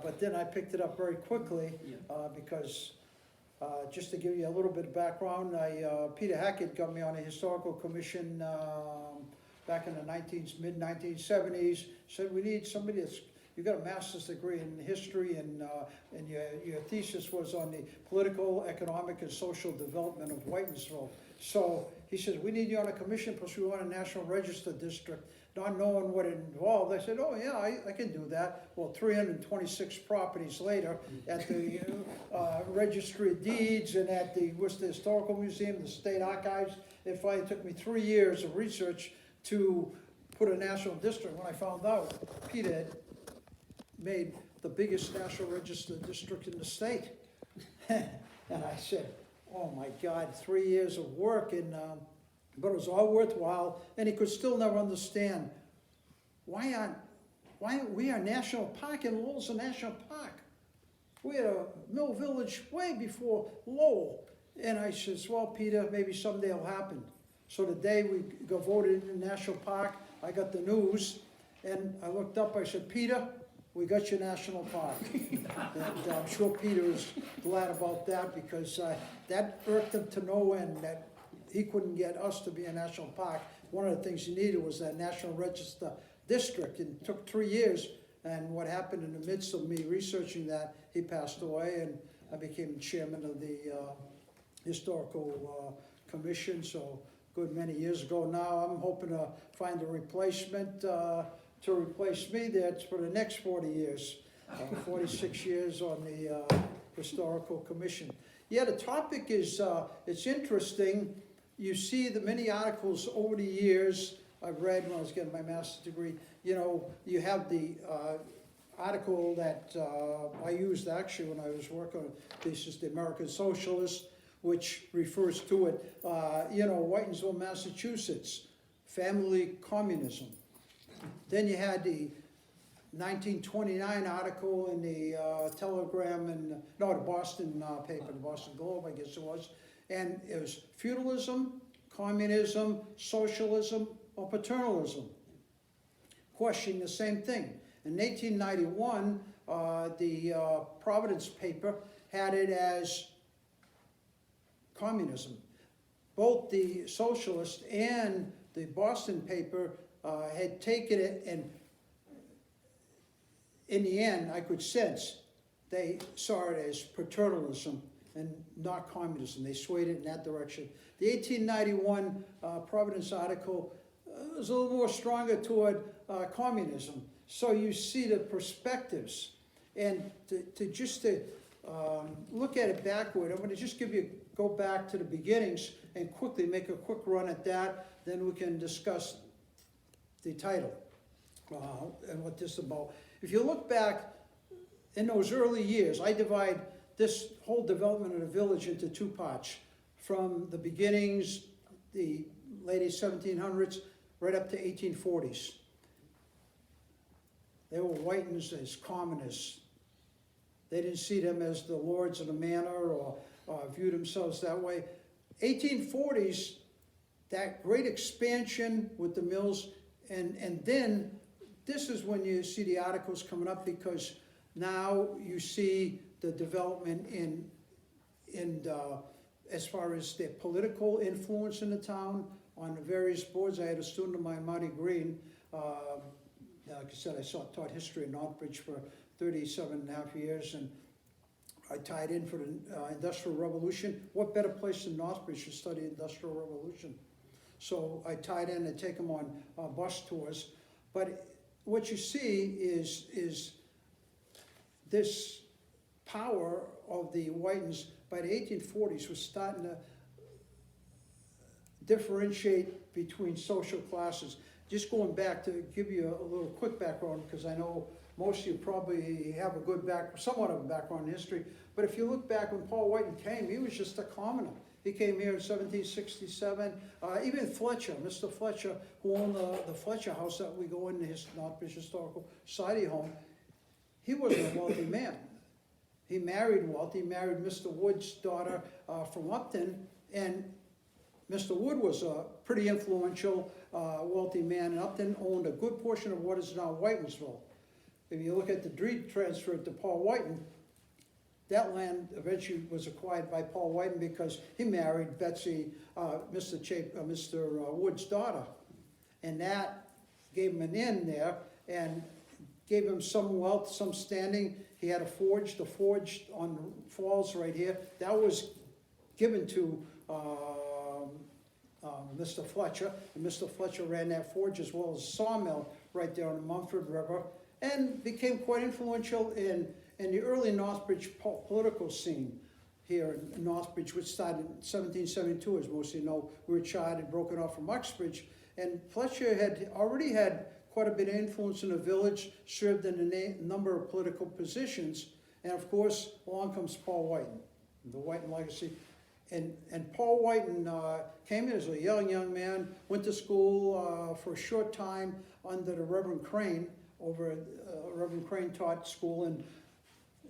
but then I picked it up very quickly because just to give you a little bit of background, Peter Hackett got me on a historical commission back in the mid-1970s. Said we need somebody that's, you got a master's degree in history, and your thesis was on the political, economic, and social development of Whitinsville. So he says, we need you on a commission, plus we want a National Register district. Not knowing what it involved, I said, oh yeah, I can do that. Well, 326 properties later, at the Registry of Deeds and at the Worcester Historical Museum, the State Archives, it finally took me 3 years of research to put a national district. When I found out, Peter had made the biggest National Register district in the state. And I said, oh my God, 3 years of work, and but it was all worthwhile, and he could still never understand why we are national park, and Lowell's a national park. We had a Mill Village way before Lowell. And I says, well, Peter, maybe someday it'll happen. So the day we got voted in the national park, I got the news, and I looked up, I said, Peter, we got your national park. And I'm sure Peter is glad about that, because that irked him to no end, that he couldn't get us to be a national park. One of the things he needed was that National Register district. It took 3 years, and what happened in the midst of me researching that, he passed away, and I became chairman of the Historical Commission, so good many years ago now. I'm hoping to find a replacement to replace me there for the next 40 years, 46 years on the Historical Commission. Yeah, the topic is, it's interesting. You see the many articles over the years I've read when I was getting my master's degree. You know, you have the article that I used actually when I was working on this is the American Socialist, which refers to it, you know, Whitinsville, Massachusetts, family communism. Then you had the 1929 article in the Telegram and, no, the Boston paper, the Boston Globe, I guess it was. And it was feudalism, communism, socialism, or paternalism. Questioning the same thing. In 1891, the Providence paper had it as communism. Both the Socialist and the Boston paper had taken it, and in the end, I could sense they saw it as paternalism and not communism. They swayed it in that direction. The 1891 Providence article was a little more stronger toward communism. So you see the perspectives. And to look at it backward, I'm going to just go back to the beginnings and quickly make a quick run at that. Then we can discuss the title and what this is about. If you look back in those early years, I divide this whole development of the village into two parts. From the beginnings, the late 1700s, right up to 1840s. They were Whitins as communists. They didn't see them as the lords of the manor or view themselves that way. 1840s, that great expansion with the mills, and then this is when you see the articles coming up, because now you see the development in as far as their political influence in the town on the various boards. I had a student of mine, Marty Green, like I said, I taught history in Northbridge for 37.5 years, and I tied in for the Industrial Revolution. What better place than Northbridge to study Industrial Revolution? So I tied in and take them on bus tours. But what you see is this power of the Whitins by the 1840s was starting to differentiate between social classes. Just going back to give you a little quick background, because I know most of you probably have a good somewhat of a background in history, but if you look back when Paul Whitin came, he was just a commoner. He came here in 1767. Even Fletcher, Mr. Fletcher, who owned the Fletcher house that we go in his Northbridge Historical Society home, he wasn't a wealthy man. He married wealthy. He married Mr. Wood's daughter from Upton, and Mr. Wood was a pretty influential, wealthy man, and Upton owned a good portion of what is now Whitinsville. if you look at the deed transfer to Paul Whitin, that land eventually was acquired by Paul Whitin because he married Betsy, Mr. Wood's daughter. And that gave him an inn there and gave him some wealth, some standing. He had a forge, the forge on the falls right here. That was given to Mr. Fletcher. And Mr. Fletcher ran that forge as well as a sawmill right there on the Mumford River and became quite influential in the early Northbridge political scene here in Northbridge, which started in 1772, as most of you know. We were chartered, broken off from Uxbridge. And Fletcher had already had quite a bit of influence in the village, served in a number of political positions. And of course, along comes Paul Whitin, the Whitin legacy. And Paul Whitin came in as a young man, went to school for a short time under the Reverend Crane, Reverend Crane taught school.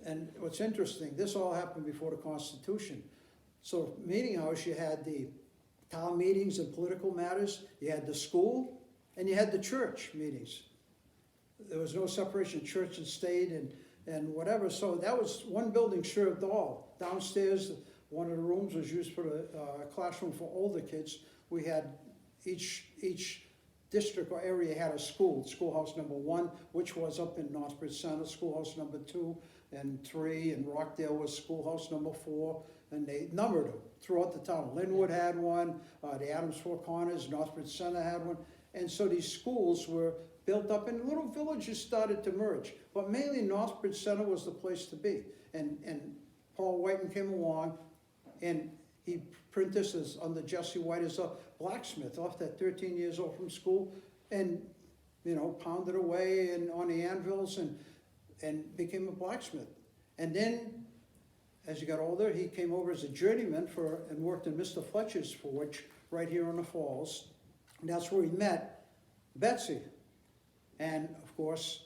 And what's interesting, this all happened before the Constitution. So meeting house, you had the town meetings and political matters, you had the school, and you had the church meetings. There was no separation of church and state and whatever, so that was one building served all. Downstairs, one of the rooms was used for a classroom for older kids. We had each district or area had a school, schoolhouse number 1, which was up in Northbridge Center, schoolhouse number 2 and 3, and Rockdale was schoolhouse number 4, and they numbered them throughout the town. Linwood had one, the Adams Four Corners, Northbridge Center had one, and so these schools were built up and little villages started to merge, but mainly Northbridge Center was the place to be. And Paul Whitin came along, and he apprenticed as under Jesse White as a blacksmith, left at 13 years old from school, and pounded away on the anvils and became a blacksmith. And then, as he got older, he came over as a journeyman and worked in Mr. Fletcher's forge right here on the falls. And that's where he met Betsy. And of course,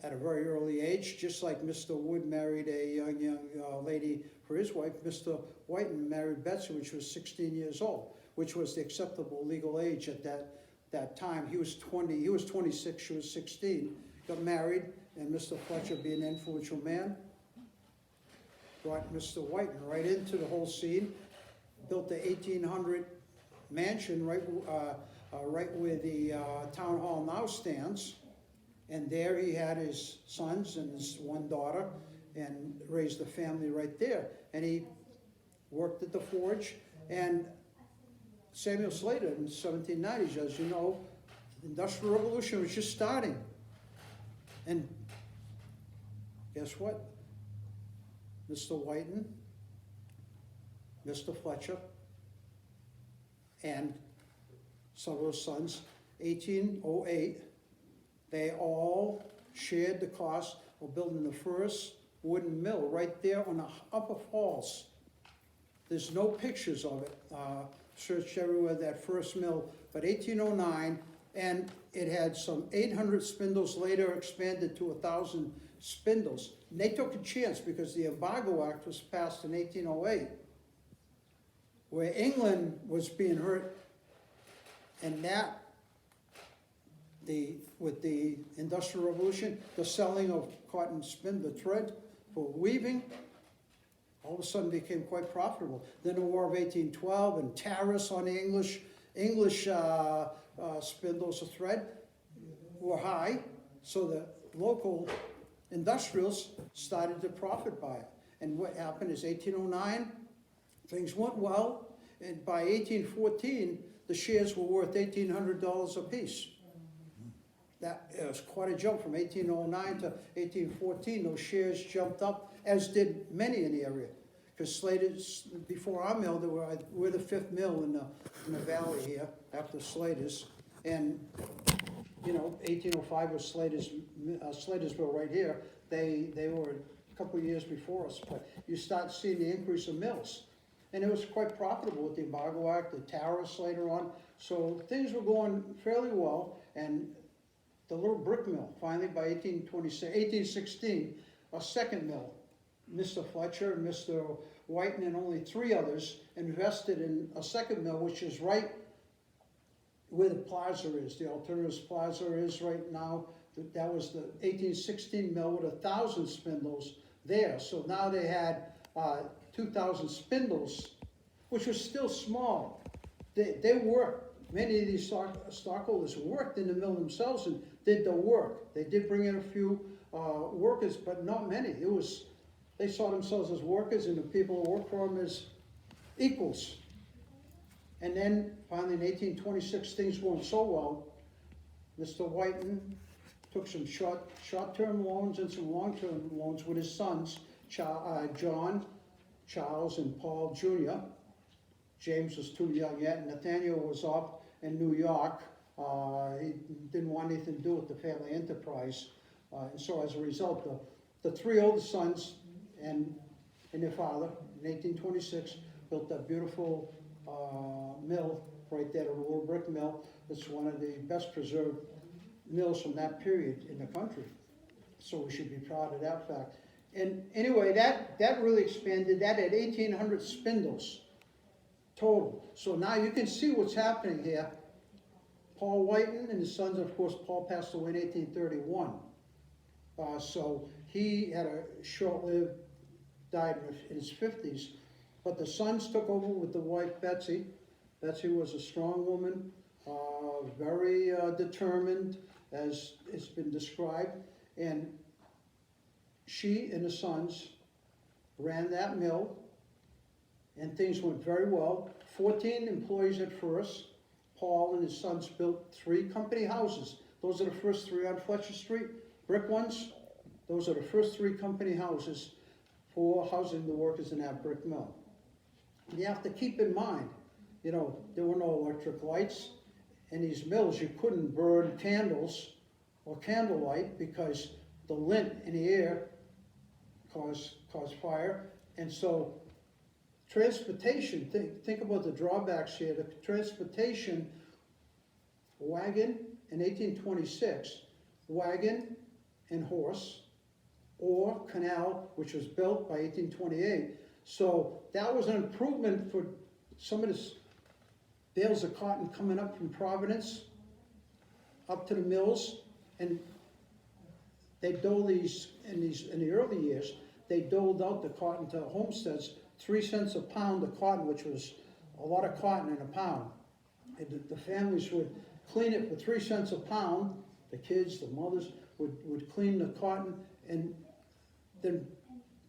at a very early age, just like Mr. Wood married a young lady for his wife, Mr. Whitin married Betsy, which was 16 years old, which was the acceptable legal age at that time. He was 20, he was 26, she was 16, got married, and Mr. Fletcher, being an influential man, brought Mr. Whitin right into the whole scene, built the 1800 mansion right where the town hall now stands, and there he had his sons and his one daughter, and raised a family right there. And he worked at the forge, and Samuel Slater in the 1790s, as you know, the Industrial Revolution was just starting. And guess what? Mr. Whitin, Mr. Fletcher, and some of his sons, 1808, they all shared the cost of building the first wooden mill right there on the upper falls. There's no pictures of it. Searched everywhere, that first mill, but 1809, and it had some 800 spindles, later expanded to 1,000 spindles. And they took a chance because the Embargo Act was passed in 1808, where England was being hurt, and that, with the Industrial Revolution, the selling of cotton spindle thread for weaving, all of a sudden became quite profitable. Then the War of 1812 and tariffs on the English spindles of thread were high, so the local industrials started to profit by it. And what happened is 1809, things went well, and by 1814, the shares were worth $1,800 a piece. That was quite a jump from 1809 to 1814. Those shares jumped up, as did many in the area. Because Slater's, before our mill, we're the 5th mill in the valley here, after Slater's. And, 1805 was Slater's mill right here. They were a couple of years before us, but you start seeing the increase of mills. And it was quite profitable with the Embargo Act, the tariffs later on. So things were going fairly well, and the little brick mill, finally by 1816, a second mill. Mr. Fletcher, Mr. Whitin, and only 3 others invested in a second mill, which is right where the plaza is. The Alternatives Plaza is right now. That was the 1816 mill with 1,000 spindles there. So now they had 2,000 spindles, which was still small. They worked. Many of these stockholders worked in the mill themselves and did the work. They did bring in a few workers, but not many. They saw themselves as workers, and the people who worked for them as equals. And then finally in 1826, things weren't so well. Mr. Whitin took some short-term loans and some long-term loans with his sons, John, Charles, and Paul Jr. James was too young yet, and Nathaniel was up in New York. He didn't want anything to do with the family enterprise. And so as a result, the three oldest sons and their father, in 1826, built that beautiful mill right there, the Rural Brick Mill. It's one of the best preserved mills from that period in the country. So we should be proud of that fact. And anyway, that really expanded. That had 1,800 spindles total. So now you can see what's happening here. Paul Whitin and his sons, of course, Paul passed away in 1831. So he had a short-lived, died in his 50s. But the sons took over with the wife, Betsy. Betsy was a strong woman, very determined, as it's been described. And she and the sons ran that mill, and things went very well. 14 employees at first. Paul and his sons built 3 company houses. Those are the first 3 on Fletcher Street, brick ones. Those are the first 3 company houses for housing the workers in that brick mill. And you have to keep in mind, you know, there were no electric lights. In these mills, you couldn't burn candles or candlelight because the lint in the air caused fire. And so transportation, think about the drawbacks here. The transportation, wagon in 1826, wagon and horse, or canal, which was built by 1828. So that was an improvement for some of the bales of cotton coming up from Providence up to the mills. And they dole these in the early years, they doled out the cotton to homesteads, 3 cents a pound of cotton, which was a lot of cotton in a pound. And the families would clean it for 3 cents a pound. The kids, the mothers would clean the cotton and then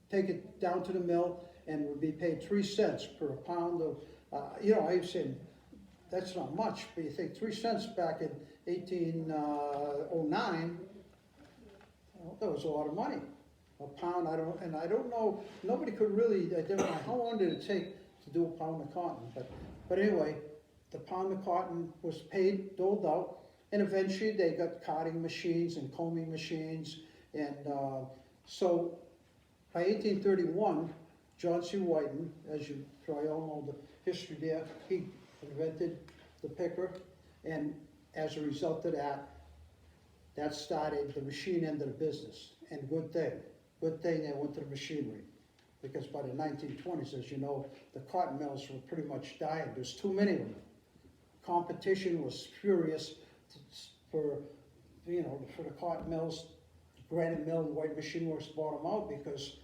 take it down to the mill and would be paid 3 cents per pound of, you know, I was saying, that's not much, but you think 3 cents back in 1809, well, that was a lot of money. A pound, I don't know, nobody could really identify how long did it take to do a pound of cotton, but anyway, the pound of cotton was paid, doled out, and eventually they got carding machines and combing machines, and so by 1831, John C. Whitin, as you probably all know the history there, he invented the picker, and as a result of that, that started the machine end of the business. And good thing they went to the machinery, because by the 1920s, as you know, the cotton mills were pretty much dying. There's too many of them. Competition was furious for the cotton mills. Granite Mill and White Machine Works bought them out because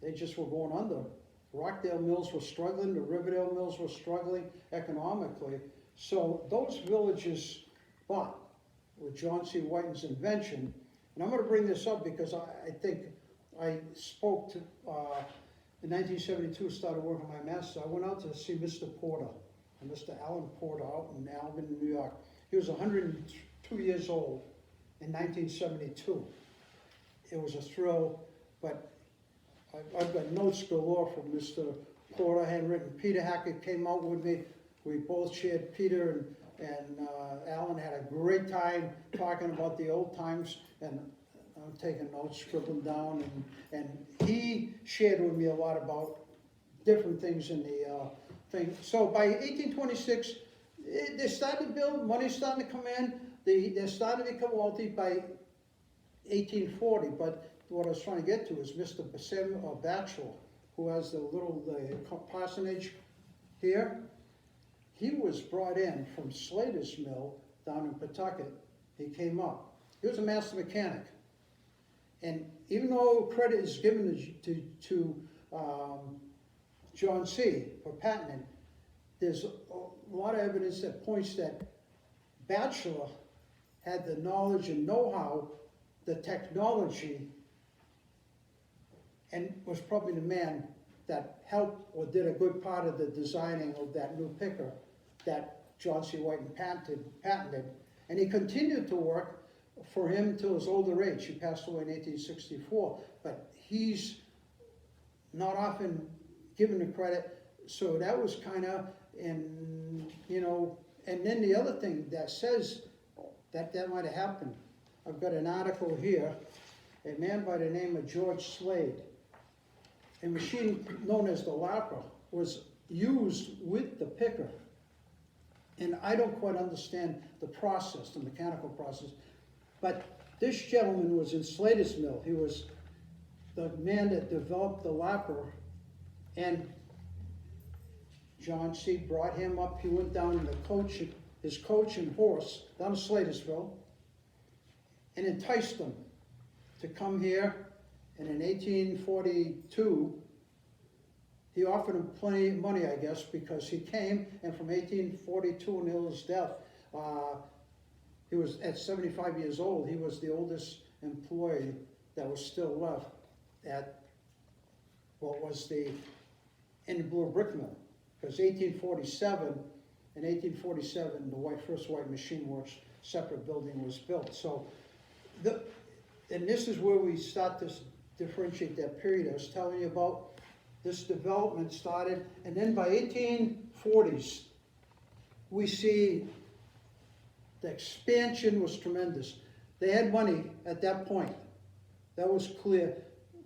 they just were going under. Rockdale mills were struggling, the Riverdale mills were struggling economically. So those villages bought with John C. Whitin's invention. And I'm going to bring this up because I think I spoke to, in 1972, started working on my master's. I went out to see Mr. Porter, Mr. Allen Porter out in Albany, New York. He was 102 years old in 1972. It was a thrill, but I've got notes galore from Mr. Porter, handwritten. Peter Hackett came out with me. We both shared, Peter and Alan had a great time talking about the old times, and I'm taking notes, scribbling down, and he shared with me a lot about different things in the thing. So by 1826, they started to build, money's starting to come in, they're starting to become wealthy by 1840, but what I was trying to get to is Mr. Batchel, who has the parsonage here. He was brought in from Slater's Mill down in Pawtucket. He came up. He was a master mechanic. And even though credit is given to John C. for patenting, there's a lot of evidence that points that Batchelor had the knowledge and know-how, the technology, and was probably the man that helped or did a good part of the designing of that new picker that John C. Whitin patented. And he continued to work for him till his older age. He passed away in 1864, but he's not often given the credit. So that was kind of, and you know, and then the other thing that says that might have happened, I've got an article here, a man by the name of George Slade, a machine known as the Lapper, was used with the picker. And I don't quite understand the process, the mechanical process, but this gentleman was in Slater's mill. He was the man that developed the Lapper, and John C. brought him up. He went down in his coach and horse down to Slatersville and enticed him to come here. And in 1842, he offered him plenty of money, I guess, because he came, and from 1842 until his death, he was at 75 years old. He was the oldest employee that was still left at what was the Blue Brick Mill. Because 1847, the first White Machine Works separate building was built. So, and this is where we start to differentiate that period I was telling you about. This development started, and then by 1840s, we see the expansion was tremendous. They had money at that point. That was clear.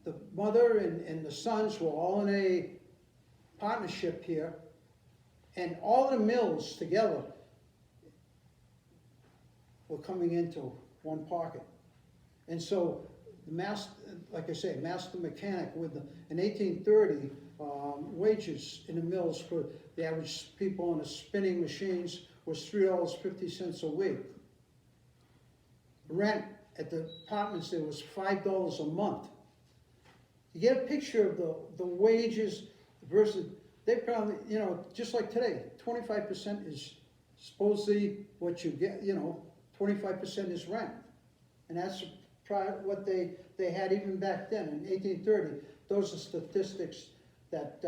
The mother and the sons were all in a partnership here, and all the mills together were coming into one pocket. And so the master, like I say, master mechanic with in 1830, wages in the mills for the average people in the spinning machines was $3.50 a week. Rent at the apartments there was $5 a month. You get a picture of the wages versus, they probably, you know, just like today, 25% is supposedly what you get, you know, 25% is rent. And that's what they had even back then in 1830. Those are statistics that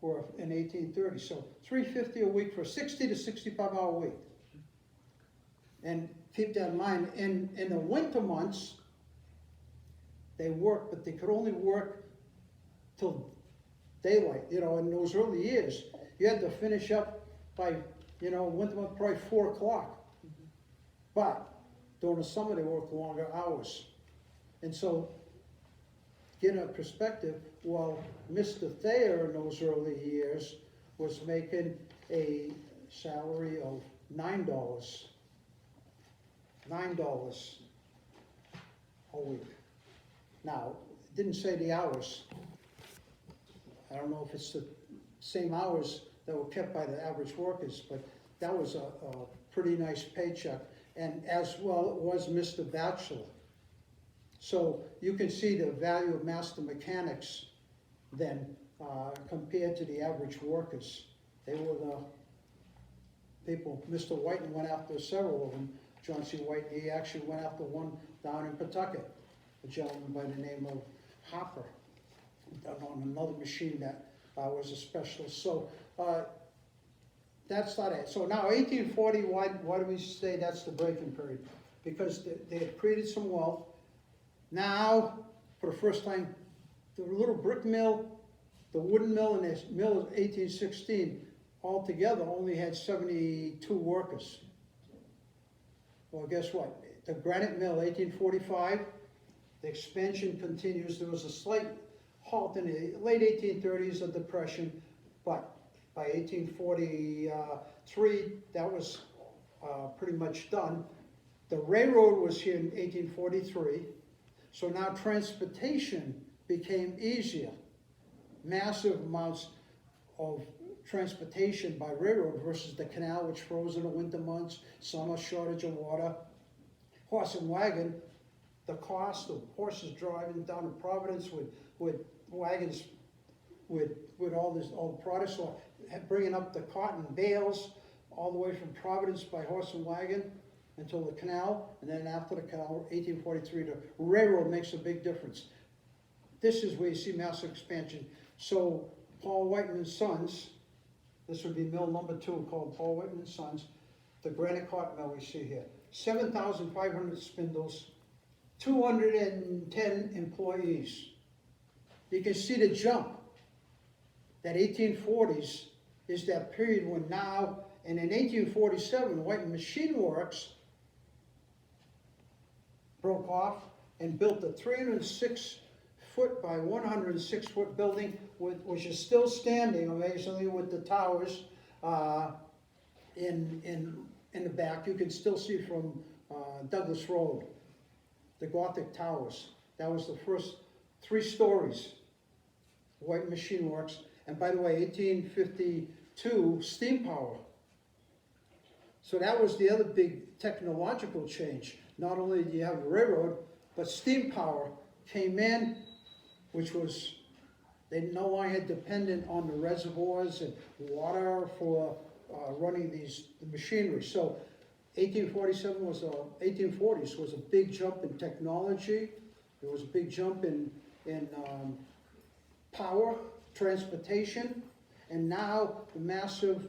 were in 1830. So $3.50 a week for a 60 to 65 hour week. And keep that in mind, in the winter months, they worked, but they could only work till daylight. You know, in those early years, you had to finish up by, you know, winter month probably 4 o'clock. But during the summer, they worked longer hours. And so, get a perspective, well, Mr. Thayer in those early years was making a salary of $9 a week. Now, it didn't say the hours. I don't know if it's the same hours that were kept by the average workers, but that was a pretty nice paycheck. And as well, it was Mr. Batchelor. So you can see the value of master mechanics then compared to the average workers. They were the people. Mr. Whitin went after several of them. John C. Whitin, he actually went after one down in Pawtucket, a gentleman by the name of Hopper, on another machine that was a specialist. So that's not it. So now 1840, why do we say that's the breaking period? Because they had created some wealth. Now, for the first time, the little brick mill, the wooden mill, and the mill of 1816, altogether only had 72 workers. Well, guess what? The granite mill, 1845, the expansion continues. There was a slight halt in the late 1830s, a depression, but by 1843, that was pretty much done. The railroad was here in 1843, so now transportation became easier. Massive amounts of transportation by railroad versus the canal, which froze in the winter months, summer shortage of water. horse and wagon, the cost of horses driving down to Providence with wagons with all the products, so bringing up the cotton bales all the way from Providence by horse and wagon until the canal, and then after the canal, 1843, the railroad makes a big difference. This is where you see massive expansion. So Paul Whitin and Sons, this would be mill number 2, called Paul Whitin and Sons, the granite cotton mill we see here. 7,500 spindles, 210 employees. You can see the jump. That 1840s is that period when now, and in 1847, Whitin Machine Works broke off and built a 306-foot by 106-foot building, which is still standing, amazingly, with the towers in the back. You can still see from Douglas Road, the Gothic towers. That was the first 3 stories, Whitin Machine Works. And by the way, 1852, steam power. So that was the other big technological change. Not only do you have the railroad, but steam power came in, which was, they no longer dependent on the reservoirs and water for running the machinery. So 1840s was a big jump in technology. There was a big jump in power, transportation, and now the massive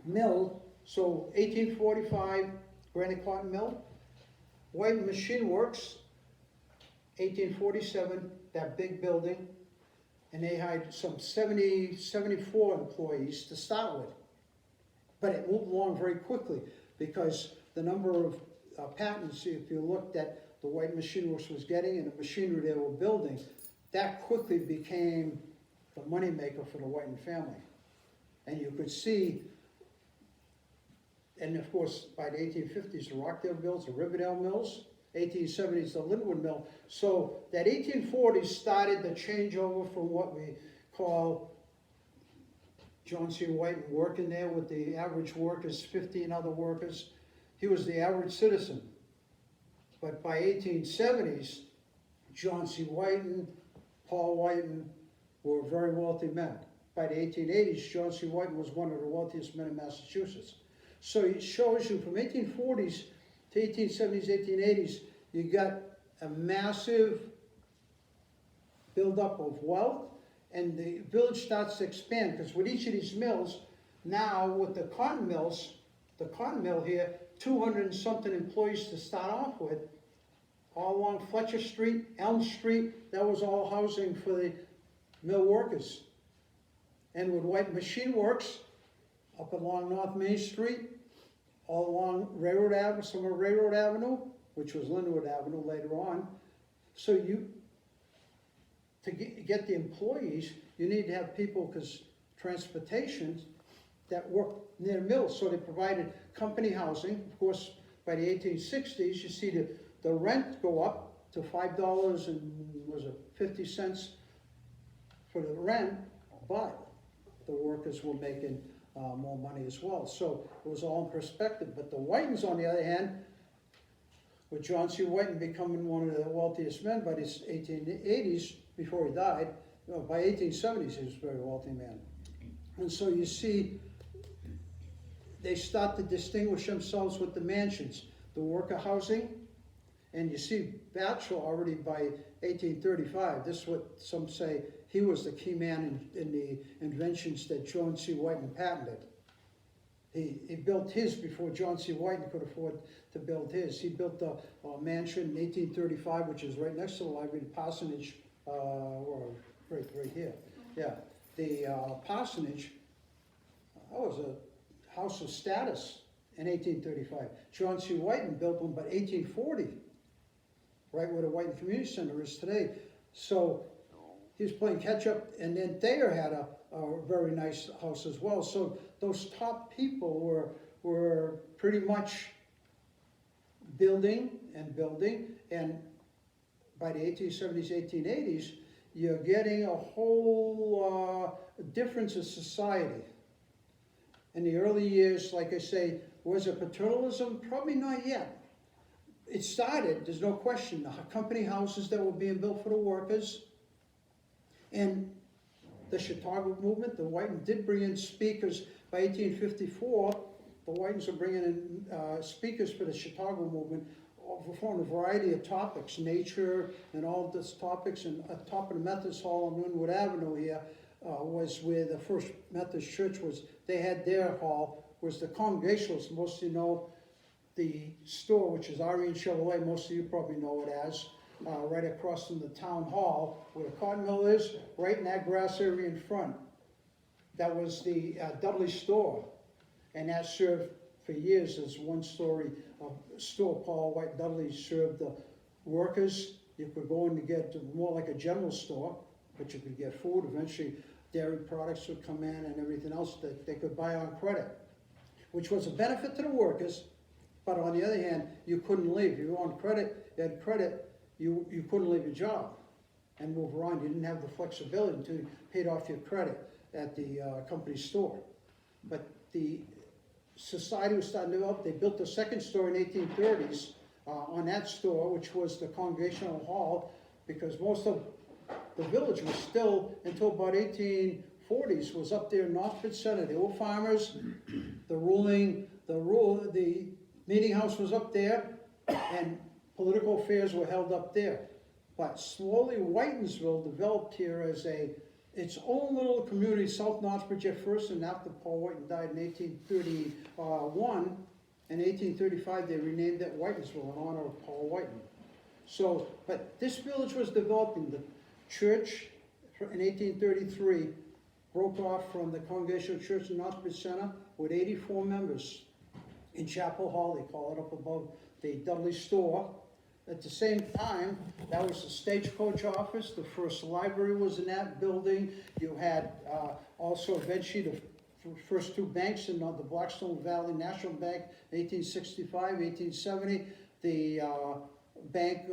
mill. So 1845, granite cotton mill. Whitin Machine Works, 1847, that big building, and they had some 74 employees to start with. But it moved along very quickly because the number of patents, if you looked at the Whitin Machine Works was getting and the machinery they were building, that quickly became the moneymaker for the Whitin family. And you could see, and of course, by the 1850s, the Rockdale mills, the Riverdale mills, 1870s, the Linwood mill. So that 1840s started the changeover from what we call John C. Whitin working there with the average workers, 15 other workers. He was the average citizen. But by 1870s, John C. Whitin, Paul Whitin were very wealthy men. By the 1880s, John C. Whitin was one of the wealthiest men in Massachusetts. So it shows you from 1840s to 1870s, 1880s, you got a massive buildup of wealth, and the village starts to expand, because with each of these mills, now with the cotton mills, the cotton mill here, 200 and something employees to start off with, all along Fletcher Street, Elm Street, that was all housing for the mill workers. And with Whitin Machine Works, up along North Main Street, all along Railroad Avenue, some of Railroad Avenue, which was Linwood Avenue later on. So to get the employees, you need to have people, because transportation, that work near mills. So they provided company housing. Of course, by the 1860s, you see the rent go up to $5 and was it 50 cents for the rent, but the workers were making more money as well. So it was all in perspective. But the Whitins, on the other hand, with John C. Whitin becoming one of the wealthiest men by the 1880s, before he died, by 1870s he was a very wealthy man. And so you see, they start to distinguish themselves with the mansions, the worker housing, and you see Batchel already by 1835. This is what some say, he was the key man in the inventions that John C. Whitin patented. He built his before John C. Whitin could afford to build his. He built a mansion in 1835, which is right next to the library, the parsonage, or right here. Yeah, the parsonage, that was a house of status in 1835. John C. Whitin built one by 1840, right where the Whitin Community Center is today. So he was playing catch up, and then Thayer had a very nice house as well. So those top people were pretty much building, and by the 1870s, 1880s, you're getting a whole difference in society. In the early years, like I say, was it paternalism? Probably not yet. it started, there's no question, the company houses that were being built for the workers, and the Chautauqua movement, the Whitin did bring in speakers. By 1854, the Whitins were bringing in speakers for the Chautauqua movement on a variety of topics, nature and all of these topics. And at the top of the Methodist Hall on Linwood Avenue here was where the first Methodist church was. They had their hall, was the Congregationalists. Most of you know the store, which is Irene Chevrolet, most of you probably know it as, right across from the town hall, where the cotton mill is, right in that grass area in front. That was the Dudley store, and that served for years as one-story store. Paul White Dudley served the workers. You could go in to get more like a general store, but you could get food. Eventually, dairy products would come in and everything else that they could buy on credit, which was a benefit to the workers. But on the other hand, you couldn't leave. You were on credit, you had credit, you couldn't leave your job and move around. You didn't have the flexibility until you paid off your credit at the company store. But the society was starting to develop. They built the second store in 1830s on that store, which was the Congregational Hall, because most of the village was still, until about 1840s, was up there in Northbridge Center. They were farmers. The meeting house was up there, and political affairs were held up there. But slowly, Whitinsville developed here as its own little community, South Northbridge at first, and after Paul Whitin died in 1831, in 1835 they renamed it Whitinsville in honor of Paul Whitin. So, but this village was developing. The church in 1833 broke off from the Congregational Church in Northbridge Center with 84 members in Chapel Hall. They call it up above the Dudley store. At the same time, that was the stagecoach office. The first library was in that building. You had also eventually the first two banks in the Blackstone Valley National Bank, 1865, 1870. The bank,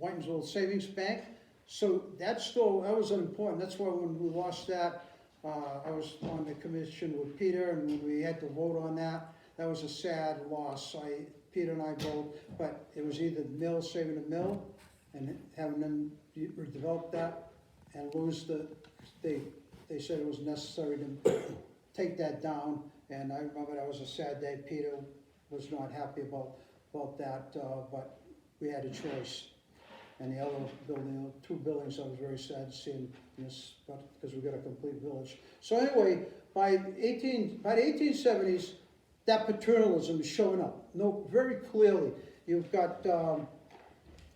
Whitinsville Savings Bank. So that store, that was important. That's why when we lost that, I was on the commission with Peter, and when we had to vote on that, that was a sad loss. Peter and I both, but it was either the mill, saving the mill, and having them redevelop that, and lose they said it was necessary to take that down, and I remember that was a sad day. Peter was not happy about that, but we had a choice. And the other building, two buildings, I was very sad to see in this, but because we got a complete village. So anyway, by the 1870s, that paternalism is showing up. No, very clearly. You've got,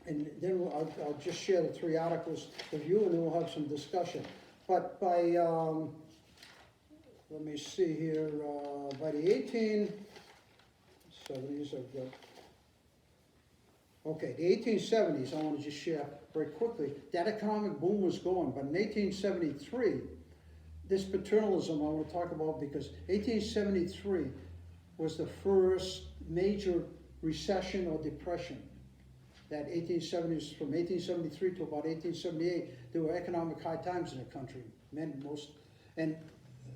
and then I'll just share the three articles with you, and then we'll have some discussion. But by, let me see here, by the 1870s, I've got, okay, the 1870s, I want to just share very quickly. That economic boom was going, but in 1873, this paternalism I want to talk about, because 1873 was the first major recession or depression. That 1870s, from 1873 to about 1878, there were economic high times in the country. And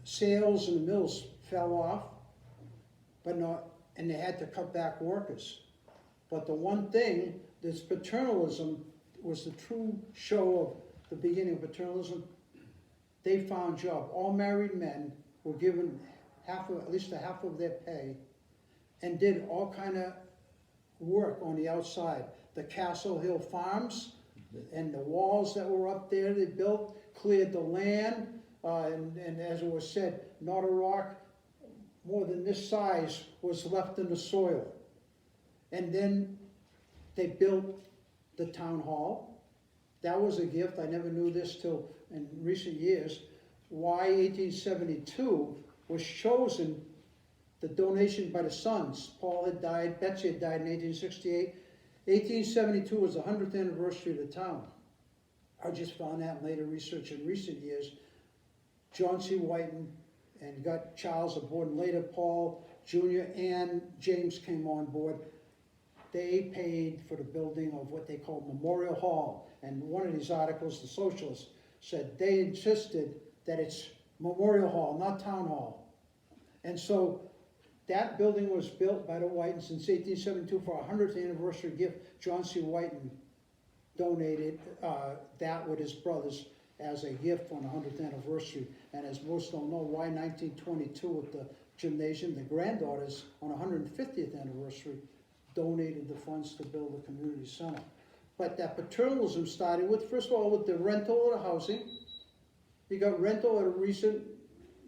sales in the mills fell off, and they had to cut back workers. But the one thing, this paternalism was the true show of the beginning of paternalism. They found jobs. All married men were given at least half of their pay, and did all kind of work on the outside. The Castle Hill farms and the walls that were up there they built, cleared the land, and as it was said, not a rock more than this size was left in the soil. And then they built the town hall. That was a gift. I never knew this till in recent years. Why 1872 was chosen, the donation by the sons. Paul had died, Betsy had died in 1868. 1872 was the 100th anniversary of the town. I just found that in later research in recent years. John C. Whitin and got Charles aboard, and later Paul Jr. and James came on board. They paid for the building of what they call Memorial Hall. And one of these articles, the Socialists, said they insisted that it's Memorial Hall, not Town Hall. And so that building was built by the Whitins since 1872 for our 100th anniversary gift. John C. Whitin donated that with his brothers as a gift on the 100th anniversary. And as most don't know, why 1922 at the gymnasium, the granddaughters on the 150th anniversary donated the funds to build a community center. But that paternalism started with, first of all, with the rental of the housing. You got rental at a recent,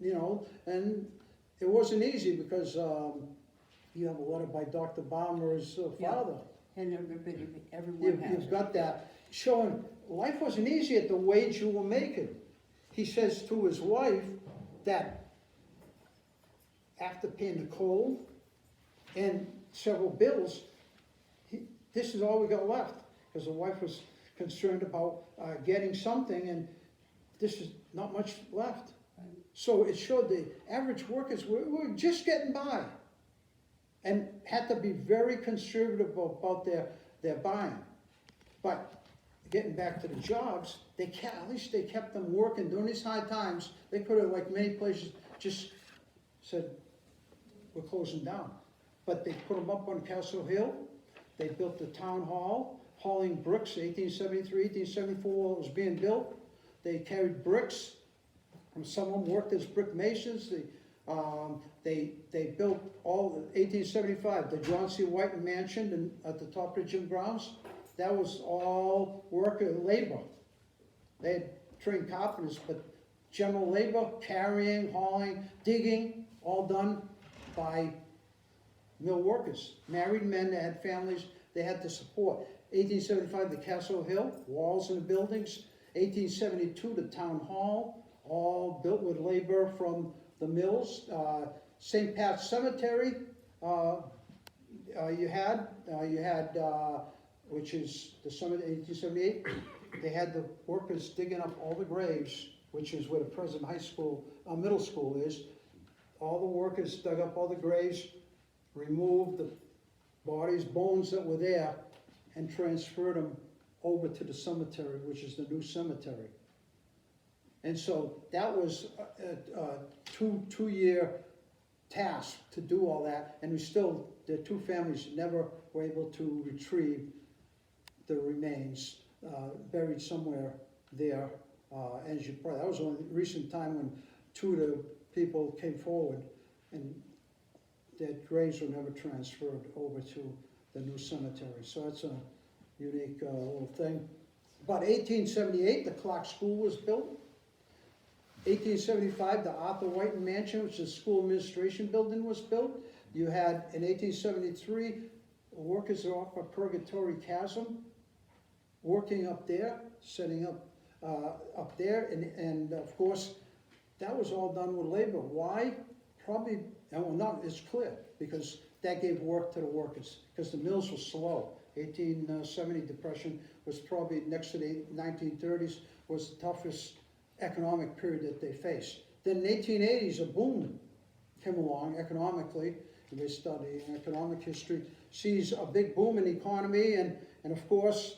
and it wasn't easy because you have a letter by Dr. Balmer's father. And everyone has You've got that showing life wasn't easy at the wage you were making. He says to his wife that after paying the coal and several bills, this is all we got left. Because the wife was concerned about getting something, and this is not much left. So it showed the average workers were just getting by and had to be very conservative about their buying. But getting back to the jobs, at least they kept them working during these hard times. They could have, like many places, just said, we're closing down. But they put them up on Castle Hill. They built the town hall, hauling bricks, 1873, 1874, while it was being built. They carried bricks, and some of them worked as brick masons. They built all, 1875, the John C. Whitin Mansion at the top of the gym grounds. That was all worker labor. They had trained carpenters, but general labor, carrying, hauling, digging, all done by mill workers. Married men that had families they had to support. 1875, the Castle Hill, walls in the buildings. 1872, the town hall, all built with labor from the mills. St. Pat's Cemetery, you had, which is the cemetery, 1878. They had the workers digging up all the graves, which is where the present high school, middle school is. All the workers dug up all the graves, removed the bodies, bones that were there, and transferred them over to the cemetery, which is the new cemetery. And so that was a two-year task to do all that, and the two families never were able to retrieve the remains, buried somewhere there. As you probably, that was a recent time when two of the people came forward, and their graves were never transferred over to the new cemetery. So that's a unique little thing. About 1878, the Clark School was built. 1875, the Arthur Whitin Mansion, which is a school administration building, was built. You had, in 1873, workers off of Purgatory Chasm, working up there, setting up up there, and of course, that was all done with labor. Why? Probably, well, no, it's clear, because that gave work to the workers, because the mills were slow. 1870 depression was probably, next to the 1930s, was the toughest economic period that they faced. Then in the 1880s, a boom came along economically. They study economic history, sees a big boom in the economy, and of course,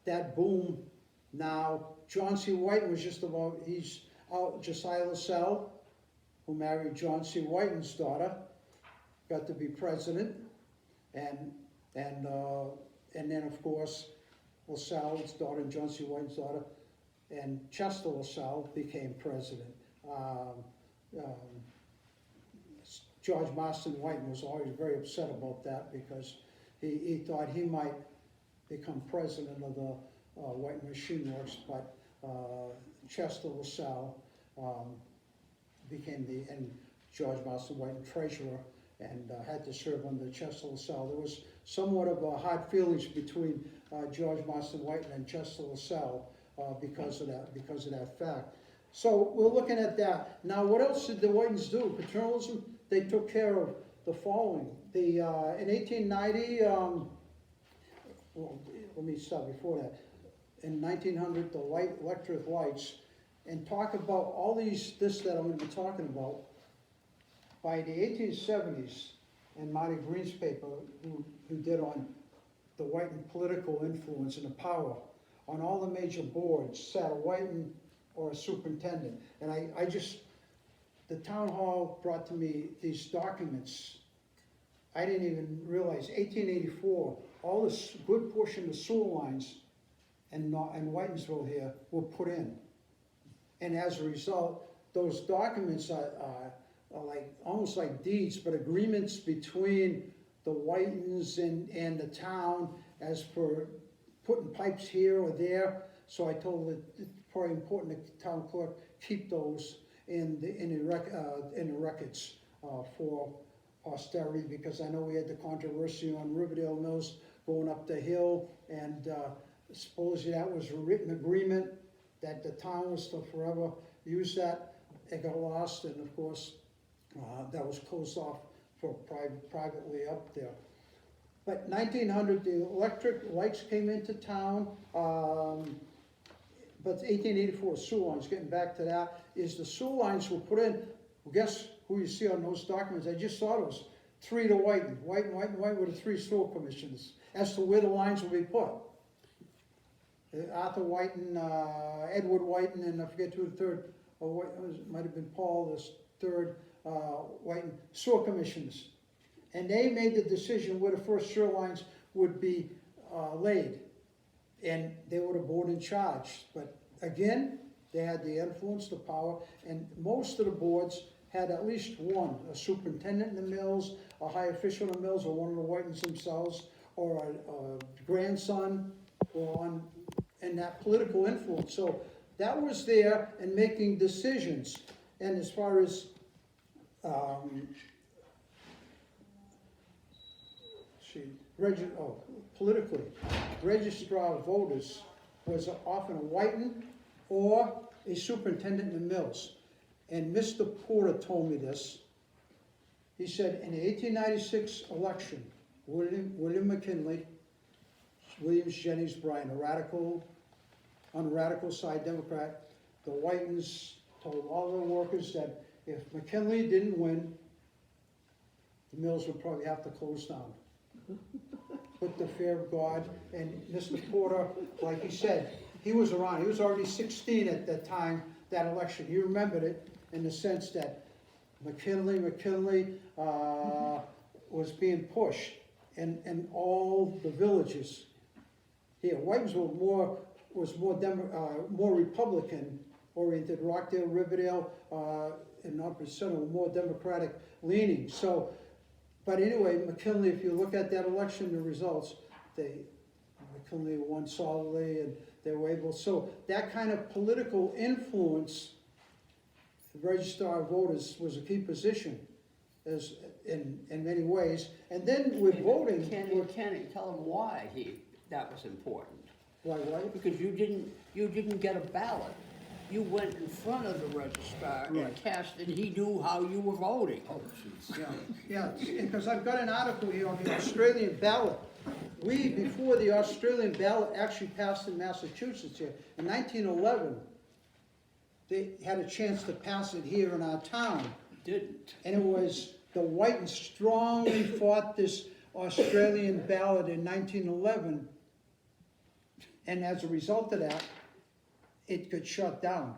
that boom now, John C. Whitin was just about, he's out, Josiah LaSalle, who married John C. Whitin's daughter, got to be president, and then of course, LaSalle's daughter and John C. Whitin's daughter, and Chester LaSalle became president. George Marston Whitin was always very upset about that because he thought he might become president of the Whitin Machine Works, but Chester LaSalle became and George Marston Whitin treasurer, and had to serve under Chester LaSalle. There was somewhat of a hard feelings between George Marston Whitin and Chester LaSalle because of that fact. So we're looking at that. Now, what else did the Whitins do? Paternalism, they took care of the following. In 1890, well, let me start before that. In 1900, the electric lights, and talk about all this that I'm going to be talking about. By the 1870s, and Marty Green's paper, who did on the Whitin political influence and the power, on all the major boards sat a Whitin or a superintendent. And I just the town hall brought to me these documents. I didn't even realize, 1884, all this good portion of the sewer lines in Whitinsville here were put in. And as a result, those documents are like, almost like deeds, but agreements between the Whitins and the town as for putting pipes here or there. So I told it, it's probably important that the town clerk keep those in the records for posterity, because I know we had the controversy on Riverdale Mills going up the hill, and supposedly that was a written agreement that the town was to forever use that. It got lost, and of course, that was closed off for privately up there. But 1900, the electric lights came into town, but 1884 sewer lines, getting back to that, is the sewer lines were put in. Well, guess who you see on those documents? I just saw those. 3 to Whitin. Whitin were the 3 sewer commissioners as to where the lines will be put. Arthur Whitin, Edward Whitin, and I forget who the third, it might have been Paul, the third Whitin, sewer commissioners. And they made the decision where the first sewer lines would be laid. And they were the board in charge. But again, they had the influence, the power, and most of the boards had at least one, a superintendent in the mills, a high official in the mills, or one of the Whitins themselves, or a grandson, and that political influence. So that was there and making decisions. And as far as politically, registrar of voters was often a Whitin or a superintendent in the mills. And Mr. Porter told me this. He said in the 1896 election, William McKinley, Williams Jennings Bryan, on the radical side Democrat, the Whitins told all the workers that if McKinley didn't win, the mills would probably have to close down. Put the fear of God. And Mr. Porter, like he said, he was around. He was already 16 at that time, that election. He remembered it in the sense that McKinley was being pushed in all the villages here. Whitinsville was more Republican oriented. Rockdale, Riverdale, and Northbridge Center were more Democratic leaning. So, but anyway, McKinley, if you look at that election, the results, McKinley won solidly, and they were able. So that kind of political influence, the registrar of voters was a key position, as in many ways. And then with voting, Kenny, tell him why that was important. Why? Because you didn't get a ballot. You went in front of the registrar and cast, and he knew how you were voting. Oh, jeez. Yeah, because I've got an article here on the Australian ballot. Before the Australian ballot actually passed in Massachusetts here, in 1911, they had a chance to pass it here in our town. Didn't. And it was, the Whitins strongly fought this Australian ballot in 1911. And as a result of that, it got shut down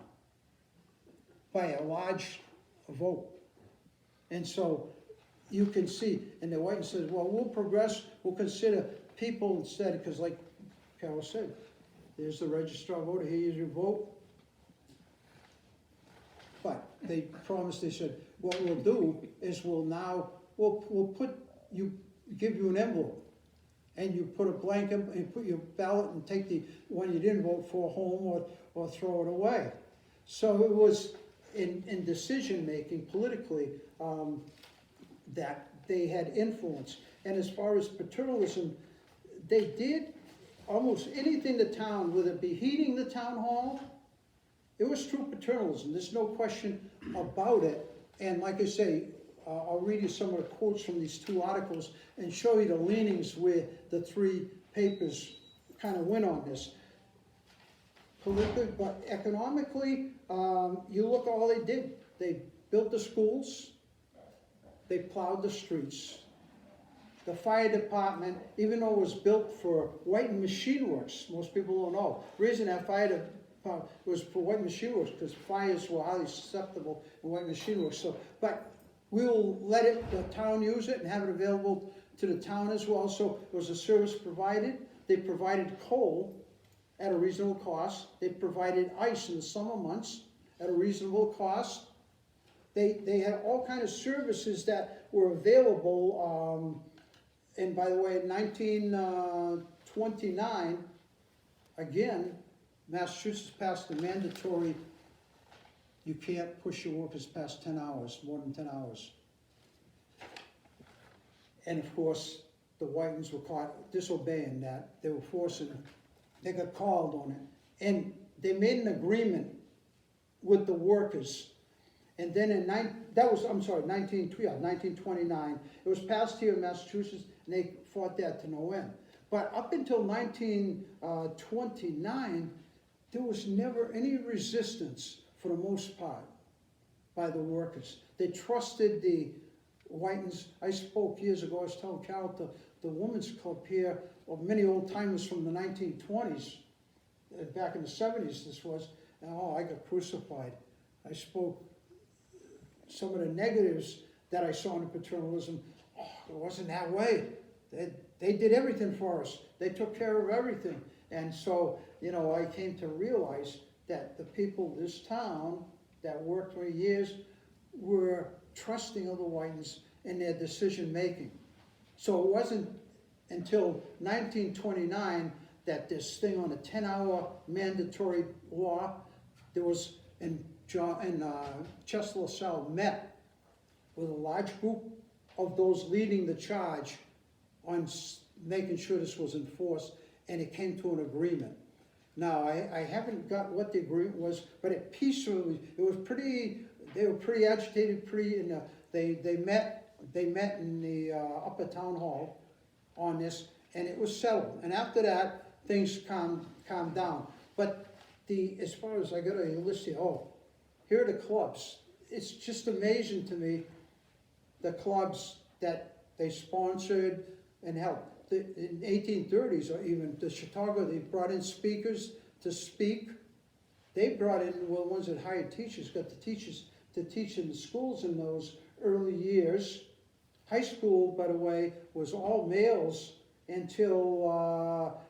by a large vote. And so you can see, and the Whitins says, well, we'll progress, we'll consider people instead, because like Carol said, there's the registrar voter, here's your vote. But they promised, they said, what we'll do is we'll give you an envelope, and you put a blank and put your ballot and take the one you didn't vote for home or throw it away. So it was in decision making politically that they had influence. And as far as paternalism, they did almost anything the town, whether it be heating the town hall, it was true paternalism. There's no question about it. And like I say, I'll read you some of the quotes from these 2 articles and show you the leanings where the 3 papers kind of went on this. Politically, but economically, you look at all they did. They built the schools, they plowed the streets. The fire department, even though it was built for Whitin Machine Works, most people don't know, the reason that fire it was for White Machine Works, because fires were highly susceptible in White Machine Works, so, but we'll let the town use it and have it available to the town as well, so it was a service provided. They provided coal at a reasonable cost. They provided ice in the summer months at a reasonable cost. They had all kinds of services that were available, and by the way, in 1929, again, Massachusetts passed a mandatory, you can't push your workers past 10 hours, more than 10 hours. And of course, the Whitins were caught disobeying that. They were forcing it. They got called on it. And they made an agreement with the workers. And then in 1929, it was passed here in Massachusetts, and they fought that to no end. But up until 1929, there was never any resistance, for the most part, by the workers. They trusted the Whitins. I spoke years ago, I was telling Carol, the women's club here, of many old timers from the 1920s, back in the 70s this was, and I got crucified. I spoke some of the negatives that I saw in paternalism. It wasn't that way. They did everything for us. They took care of everything. And so, I came to realize that the people of this town that worked for years were trusting of the Whitins in their decision making. So it wasn't until 1929 that this thing on a 10-hour mandatory law, there was, Chester LaSalle met with a large group of those leading the charge on making sure this was enforced, and it came to an agreement. Now, I haven't got what the agreement was, but it peacefully, they were pretty agitated, they met in the upper town hall on this, and it was settled. And after that, things calmed down. But as far as I got a list here, here are the clubs. It's just amazing to me, the clubs that they sponsored and helped. In 1830s, or even the Chicago, they brought in speakers to speak. They brought in, well, ones that hired teachers, got the teachers to teach in the schools in those early years. High school, by the way, was all males until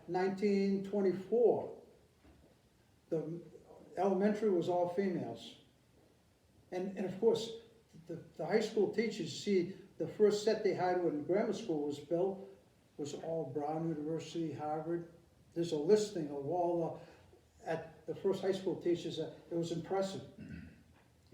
1924. The elementary was all females. And of course, the high school teachers, see, the first set they hired when grammar school was built was all Brown University, Harvard. There's a listing of all at the first high school teachers. It was impressive.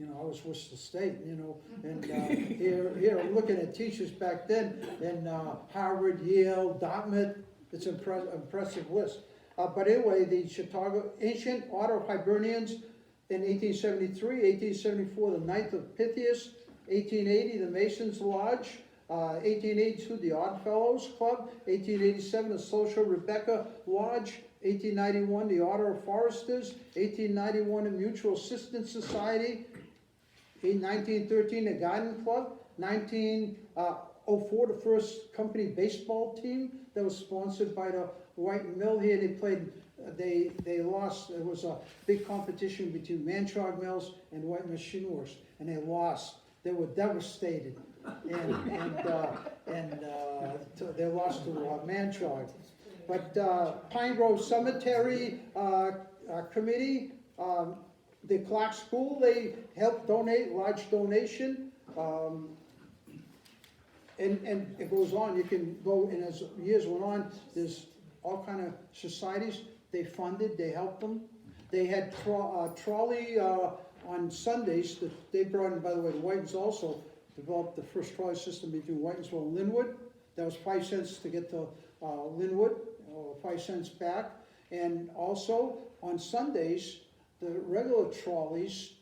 I was Worcester State, and here I'm looking at teachers back then in Harvard, Yale, Dartmouth. It's an impressive list. But anyway, the Chicago Ancient Order of Hibernians in 1873, 1874, the Ninth of Pythias, 1880, the Masons Lodge, 1882, the Odd Fellows Club, 1887, the Social Rebecca Lodge, 1891, the Order of Foresters, 1891, the Mutual Assistance Society, in 1913, the Garden Club, 1904, the first company baseball team that was sponsored by the White Mill here. They played, they lost. It was a big competition between Manchog Mills and White Machine Works, and they lost. They were devastated, and they lost to Manchog. But Pine Grove Cemetery Committee, the Clark School, they helped donate, large donation, and it goes on. You can go, and as years went on, there's all kind of societies they funded, they helped them. They had trolley on Sundays that they brought in. By the way, the Whitins also developed the first trolley system between Whitinsville and Linwood. That was 5 cents to get to Linwood, or 5 cents back. And also on Sundays, the regular trolleys,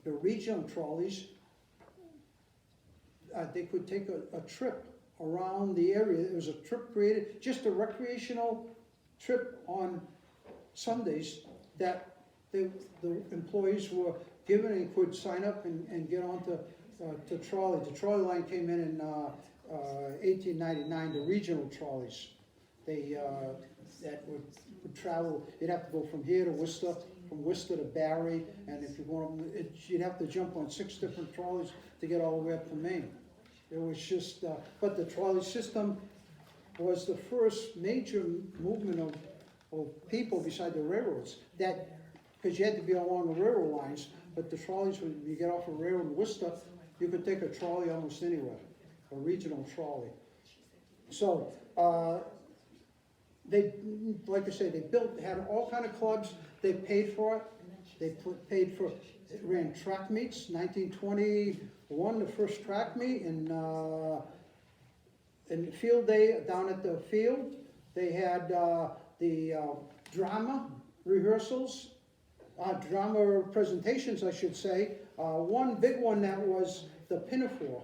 the regional trolleys, they could take a trip around the area. It was a trip created, just a recreational trip on Sundays that the employees were given and could sign up and get onto the trolley. The trolley line came in 1899, the regional trolleys. They that would travel, you'd have to go from here to Worcester from Worcester to Barry, and if you want, you'd have to jump on 6 different trolleys to get all the way up to Maine. It was just, but the trolley system was the first major movement of people beside the railroads. That, because you had to be along the railroad lines, but the trolleys, when you get off a railroad in Worcester, you could take a trolley almost anywhere, a regional trolley. So, they, like I say, they had all kind of clubs, they paid for it, paid for, it ran track meets, 1921, the first track meet, and field day down at the field, they had the drama rehearsals, drama presentations, I should say. One big one that was the Pinafore,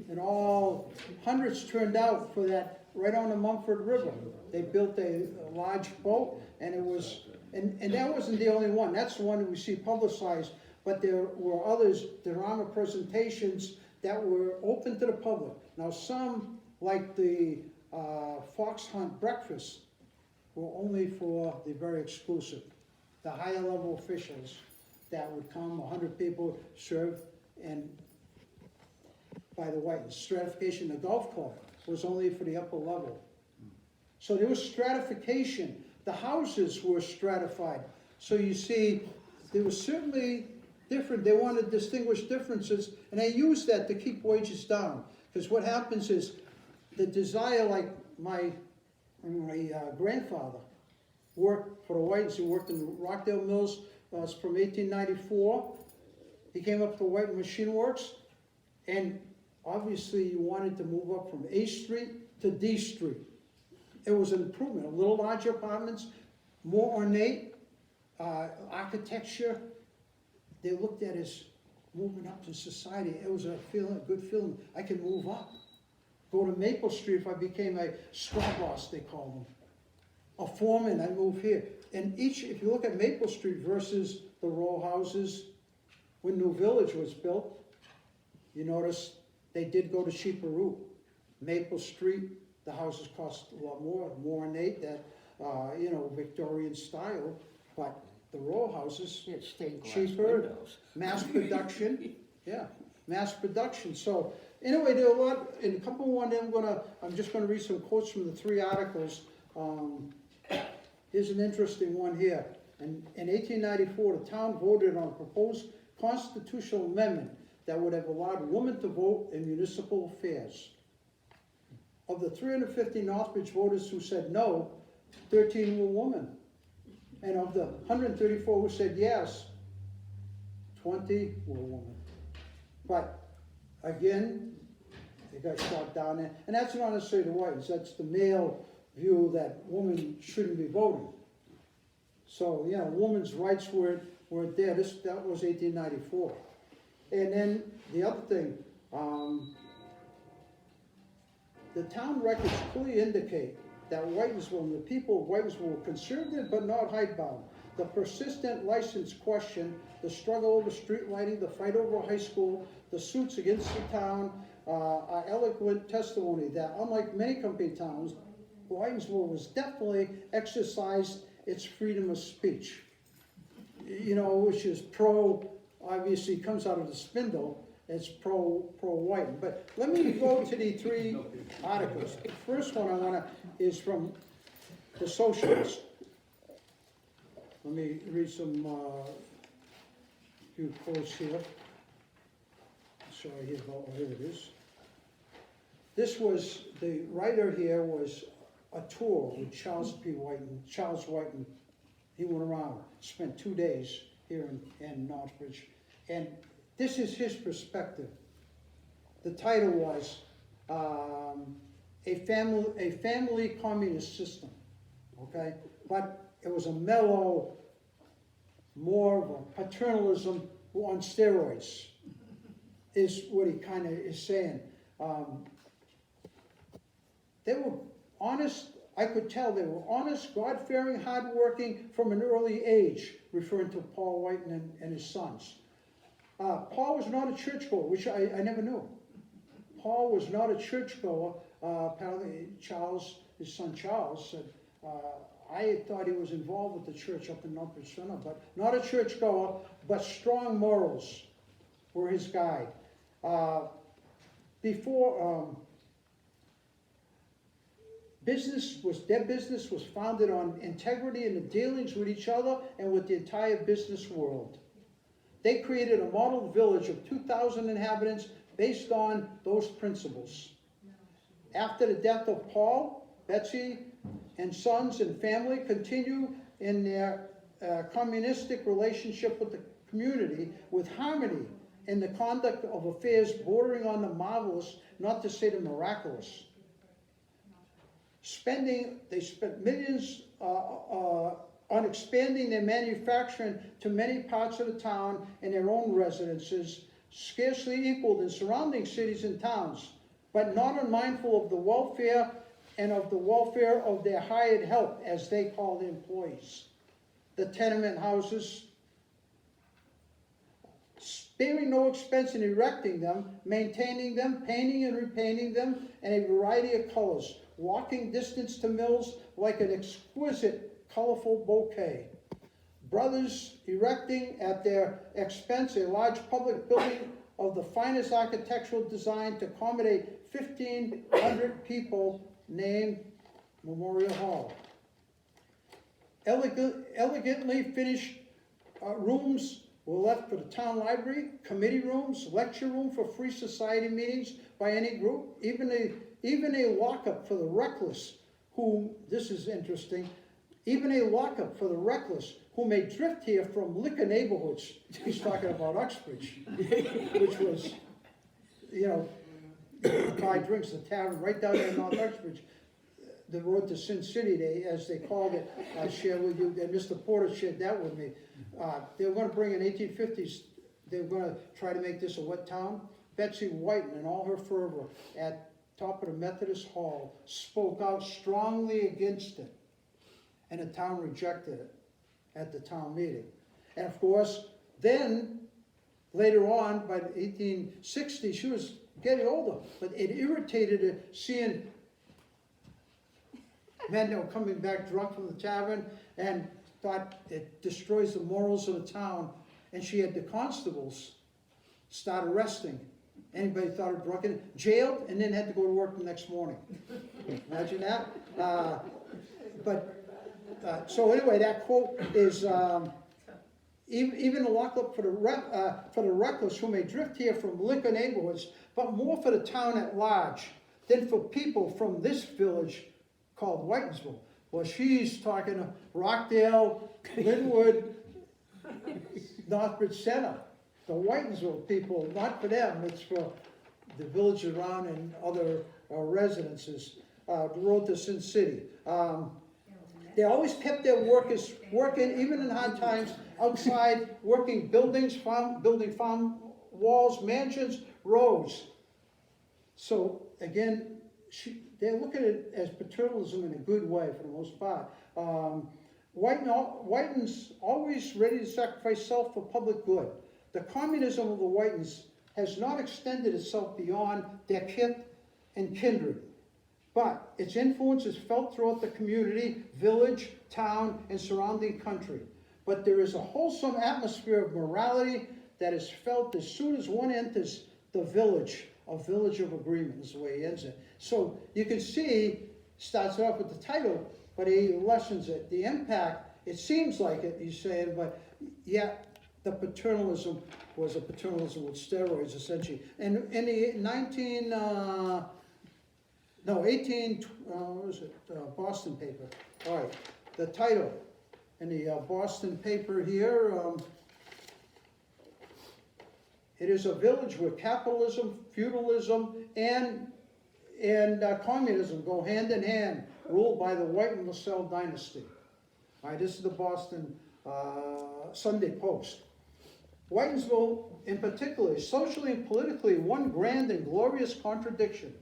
and all hundreds turned out for that right on the Mumford River. They built a large boat, and it was, and that wasn't the only one. That's the one that we see publicized, but there were others, drama presentations that were open to the public. Now some, like the fox hunt breakfast, were only for the very exclusive, the higher level officials that would come, 100 people served, and by the way, stratification, the golf club was only for the upper level. So there was stratification. The houses were stratified. So you see, there was certainly different, they wanted to distinguish differences, and they used that to keep wages down. Because what happens is, the desire, like my grandfather worked for the Whitins, he worked in the Rockdale Mills from 1894. He came up to Whitin Machine Works, and obviously you wanted to move up from A Street to D Street. It was an improvement, a little larger apartments, more ornate, architecture. They looked at as moving up to society. It was a good feeling. I can move up. Go to Maple Street if I became a straw boss, they call them. A foreman, I move here. And if you look at Maple Street versus the row houses, when New Village was built, you notice they did go to cheaper route. Maple Street, the houses cost a lot more ornate, that, Victorian style, but the row houses, cheaper, windows. Mass production, yeah, mass production. So anyway, there are a lot, in a couple one, I'm just gonna read some quotes from the 3 articles. Here's an interesting one here. In 1894, the town voted on a proposed constitutional amendment that would have allowed women to vote in municipal affairs. Of the 350 Northbridge voters who said no, 13 were women. And of the 134 who said yes, 20 were women. But again, they got shot down there. And that's not necessarily the Whitins, that's the male view that women shouldn't be voting. So, women's rights weren't there. That was 1894. And then the other thing, the town records clearly indicate that Whitinsville and the people of Whitinsville were conservative but not hidebound. The persistent license question, the struggle over street lighting, the fight over high school, the suits against the town are eloquent testimony that, unlike many company towns, Whitinsville was definitely exercised its freedom of speech. Which is obviously comes out of the spindle, it's pro-Whitin. But let me go to the 3 articles. The first one is from the Socialist. Let me read some few quotes here. Sorry, here it is. This was, the writer here was a tour with Charles Whitin. He went around, spent 2 days here in Northbridge, and this is his perspective. The title was a family communist system, okay? But it was a mellow, more of a paternalism on steroids, is what he kind of is saying. They were honest, I could tell they were honest, God-fearing, hard-working from an early age, referring to Paul Whitin and his sons. Paul was not a churchgoer, which I never knew. Paul was not a churchgoer. Apparently his son Charles said, I thought he was involved with the church up in Northbridge Center, but not a churchgoer, but strong morals were his guide. Their business was founded on integrity in the dealings with each other and with the entire business world. They created a model village of 2,000 inhabitants based on those principles. After the death of Paul, Betsy and sons and family continue in their communistic relationship with the community with harmony in the conduct of affairs bordering on the marvelous, not to say the miraculous. They spent millions on expanding their manufacturing to many parts of the town and their own residences, scarcely equaled in surrounding cities and towns, but not unmindful of the welfare and of the welfare of their hired help, as they call the employees. The tenement houses, sparing no expense in erecting them, maintaining them, painting and repainting them in a variety of colors, walking distance to mills like an exquisite, colorful bouquet. Brothers erecting at their expense a large public building of the finest architectural design to accommodate 1,500 people, named Memorial Hall. Elegantly finished rooms were left for the town library, committee rooms, lecture room for free society meetings by any group, even a lockup for the reckless, whom, this is interesting, even a lockup for the reckless who may drift here from liquor neighborhoods. He's talking about Uxbridge, which was, you know, the guy drinks the tavern right down there in North Uxbridge. The road to Sin City, as they called it, I share with you, and Mr. Porter shared that with me. They were going to bring in 1850s, they were going to try to make this a what town? Betsy Whitin, in all her fervor, at top of the Methodist Hall, spoke out strongly against it, and the town rejected it at the town meeting. And of course, then, later on, by the 1860s, she was getting older, but it irritated her seeing men that were coming back drunk from the tavern, and thought it destroys the morals of the town. And she had the constables start arresting anybody thought of drunken, jailed, and then had to go to work the next morning. Imagine that. So anyway, that quote is, even a lockup for the reckless who may drift here from liquor neighborhoods, but more for the town at large than for people from this village called Whitinsville. Well, she's talking to Rockdale, Linwood, Northbridge Center. The Whitinsville people, not for them, it's for the village around and other residences. The road to Sin City. They always kept their workers working, even in hard times, outside, working buildings, building farm walls, mansions, roads. So again, they're looking at it as paternalism in a good way for the most part. Whitin's always ready to sacrifice self for public good. The communism of the Whitins has not extended itself beyond their kith and kindred, but its influence is felt throughout the community, village, town, and surrounding country. But there is a wholesome atmosphere of morality that is felt as soon as one enters the village, a village of agreement is the way he ends it. So you can see, starts off with the title, but he lessens it. The impact, it seems like it, he's saying, but yeah, the paternalism was a paternalism with steroids, essentially. And in the Boston paper. All right, the title in the Boston paper here, it is a village where capitalism, feudalism, and communism go hand in hand, ruled by the Whitin LaSalle dynasty. All right, this is the Boston Sunday Post. Whitinsville, in particular, is socially and politically one grand and glorious contradiction,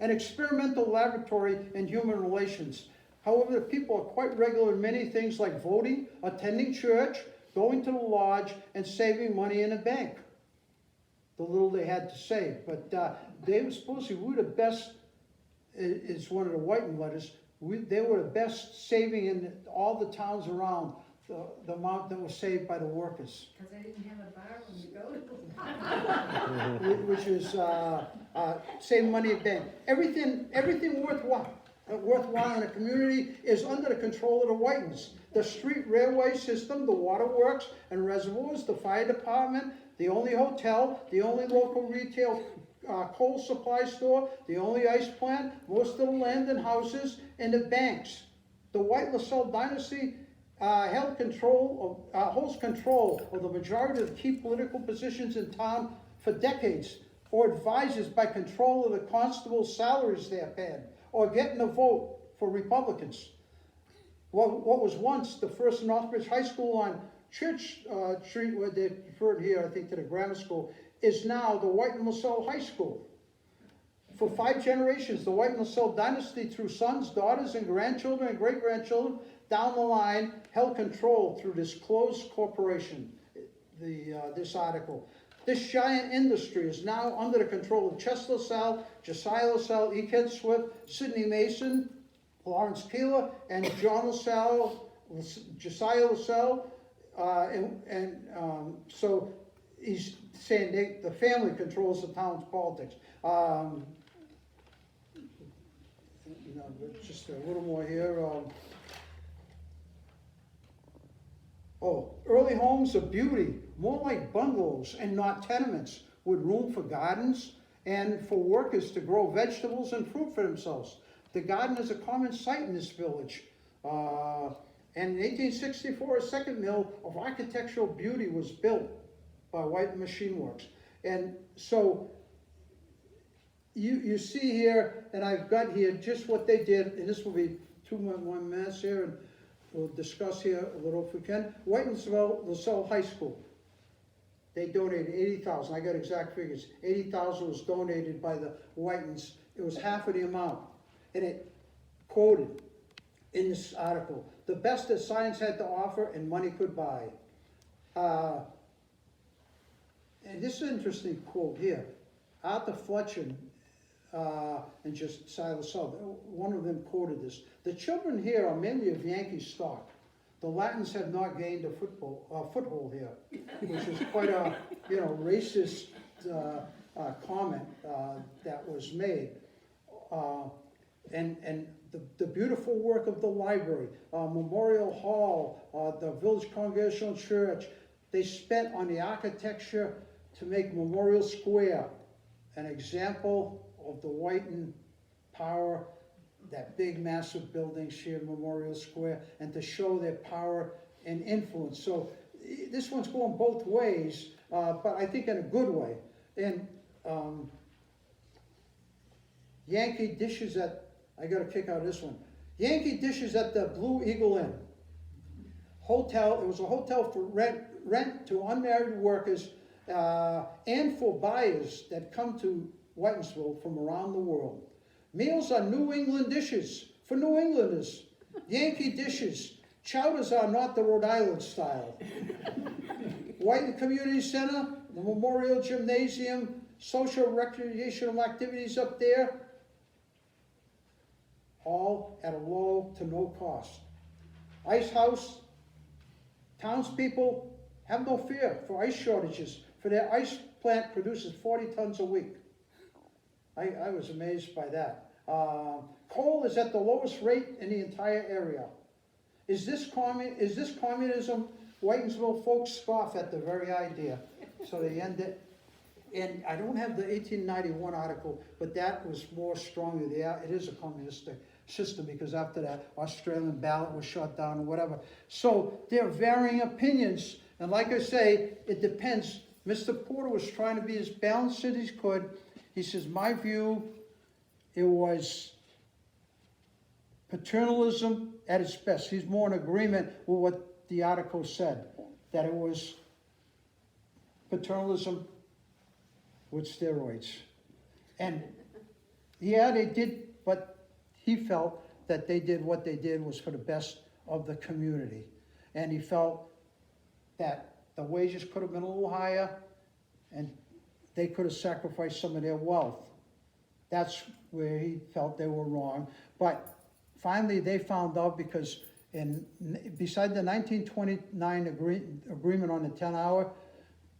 an experimental laboratory in human relations. However, the people are quite regular in many things like voting, attending church, going to the lodge, and saving money in a bank. The little they had to save. But they were supposed to, we're the best, is one of the Whitin letters, they were the best saving in all the towns around, the amount that was saved by the workers. Because they didn't have a bar when you go to. Which is, save money at bank. Everything worthwhile in a community is under the control of the Whitins. The street railway system, the waterworks and reservoirs, the fire department, the only hotel, the only local retail coal supply store, the only ice plant, most of the land and houses, and the banks. The White LaSalle dynasty holds control of the majority of the key political positions in town for decades, or advises by control of the constable's salaries they have paid, or getting a vote for Republicans. What was once the first Northbridge High School on Church Street, where they referred here, I think, to the grammar school, is now the Whitin LaSalle High School. For 5 generations, the Whitin LaSalle dynasty, through sons, daughters, and grandchildren and great-grandchildren, down the line, held control through this closed corporation, this article. This giant industry is now under the control of Chester LaSalle, Josiah LaSalle, E. Swift, Sidney Mason, Lawrence Keeler, and John LaSalle, Josiah LaSalle, so he's saying the family controls the town's politics. Just a little more here. Early homes of beauty, more like bungalows and not tenements, with room for gardens and for workers to grow vegetables and fruit for themselves. The garden is a common sight in this village. And in 1864, a second mill of architectural beauty was built by Whitin Machine Works. And so you see here, and I've got here just what they did, and this will be 2.1 minutes here, and we'll discuss here a little if we can. Whitinsville LaSalle High School. They donated $80,000. I got exact figures. $80,000 was donated by the Whitins. It was half of the amount. And it quoted in this article, the best that science had to offer and money could buy. And this is an interesting quote here. Arthur Fletcher and just Silas Sell, one of them quoted this. The children here are mainly of Yankee stock. The Latins have not gained a foothold here, which is quite a racist comment that was made. And the beautiful work of the library, Memorial Hall, the Village Congregational Church, they spent on the architecture to make Memorial Square an example of the Whitin power, that big massive building here in Memorial Square, and to show their power and influence. So this one's going both ways, but I think in a good way. And Yankee dishes at, I got a kick out of this one. Yankee dishes at the Blue Eagle Inn. Hotel, it was a hotel for rent to unmarried workers and for buyers that come to Whitinsville from around the world. Meals are New England dishes for New Englanders. Yankee dishes. Chowders are not the Rhode Island style. Whitin Community Center, the Memorial Gymnasium, social recreational activities up there, all at a low to no cost. Ice House, townspeople have no fear for ice shortages, for their ice plant produces 40 tons a week. I was amazed by that. Coal is at the lowest rate in the entire area. Is this communism? Whitinsville folks scoff at the very idea. So they end it. And I don't have the 1891 article, but that was more strongly there. It is a communistic system because after that, Australian ballot was shut down or whatever. So there are varying opinions. And like I say, it depends. Mr. Porter was trying to be as balanced as he could. He says, my view, it was paternalism at its best. He's more in agreement with what the article said, that it was paternalism with steroids. And yeah, they did, but he felt that they did what they did was for the best of the community. And he felt that the wages could have been a little higher and they could have sacrificed some of their wealth. That's where he felt they were wrong. But finally they found out because beside the 1929 agreement on the 10-hour,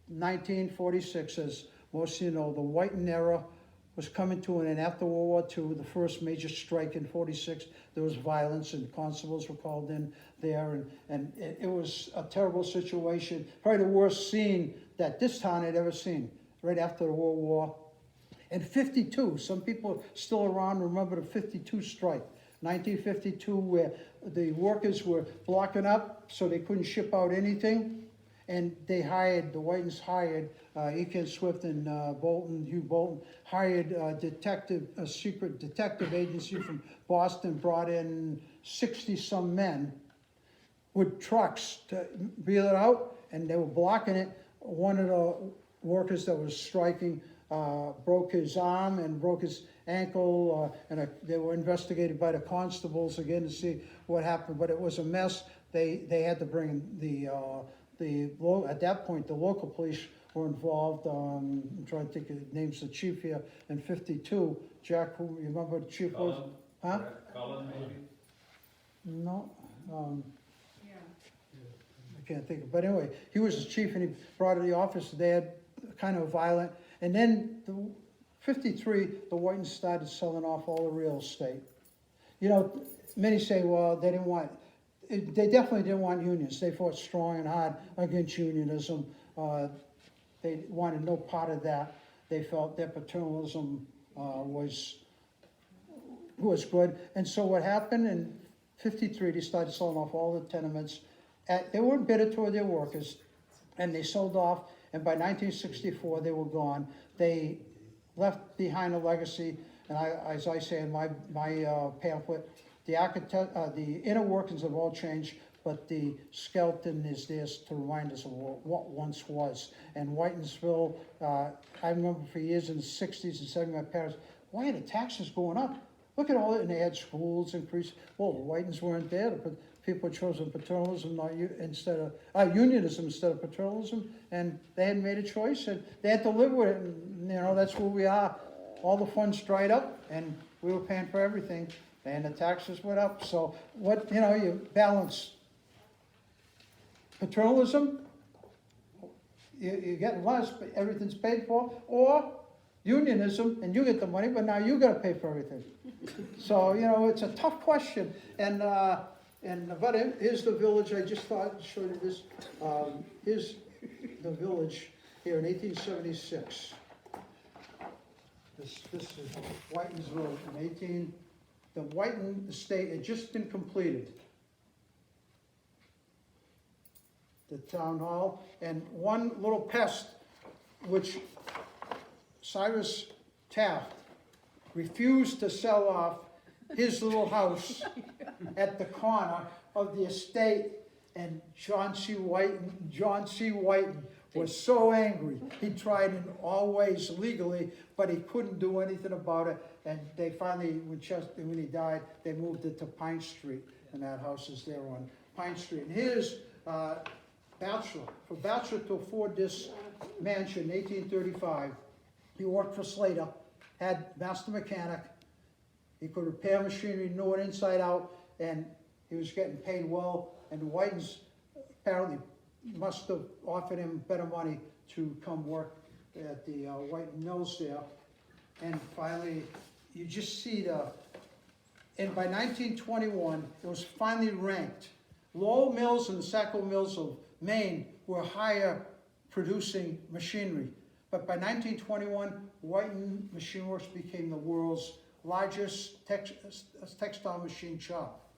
1946, as most of you know, the Whitin era was coming to an end after World War II, the first major strike in 46. There was violence and constables were called in there, and it was a terrible situation, probably the worst scene that this town had ever seen, right after the World War. And 52, some people still around remember the 52 strike, 1952, where the workers were blocking up so they couldn't ship out anything. And they hired, the Whitins hired, E.K. Swift and Hugh Bolton, hired a secret detective agency from Boston, brought in 60-some men with trucks to bail it out, and they were blocking it. One of the workers that was striking broke his arm and broke his ankle, and they were investigated by the constables again to see what happened, but it was a mess. They had to bring at that point, the local police were involved. I'm trying to think of the names of the chief here in 52. Jack, who you remember the chief was? Huh? Cullen, maybe? No. I can't think of, but anyway, he was the chief and he brought to the office. They had kind of violent, and then the 53, the Whitins started selling off all the real estate. You know, many say, well, they didn't want. They definitely didn't want unions. They fought strong and hard against unionism. They wanted no part of that. They felt their paternalism was good. And so what happened in 53, they started selling off all the tenements. They weren't bitter toward their workers, and they sold off. And by 1964, they were gone. They left behind a legacy, and as I say in my pamphlet, the inner workings have all changed, but the skeleton is there to remind us of what once was. And Whitinsville, I remember for years in the 60s and 70s, my parents, why are the taxes going up? Look at all it, and they had schools increased. Well, the Whitins weren't there. People had chosen paternalism instead of unionism instead of paternalism, and they had made a choice, and they had to live with it. And you know, that's where we are. All the funds dried up, and we were paying for everything. And the taxes went up. So what, you know, you balance paternalism, you get less, but everything's paid for, or unionism, and you get the money, but now you got to pay for everything. So, you know, it's a tough question. But here's the village. I just thought I'd show you this. Here's the village here in 1876. This is Whitinsville in the Whitin estate had just been completed. The town hall, and one little pest, which Cyrus Taft refused to sell off his little house at the corner of the estate, and John C. Whitin was so angry. He tried in all ways legally, but he couldn't do anything about it. And they finally, when he died, they moved it to Pine Street, and that house is there on Pine Street. And here's Bachelor. For Bachelor to afford this mansion in 1835, he worked for Slater, had master mechanic. He could repair machinery, knew it inside out, and he was getting paid well. And the Whitins apparently must have offered him better money to come work at the Whitin Mills there. And finally, you just see and by 1921, it was finally ranked. Lowell Mills and the Saco Mills of Maine were higher producing machinery. But by 1921, Whitin Machine Works became the world's largest textile machine shop.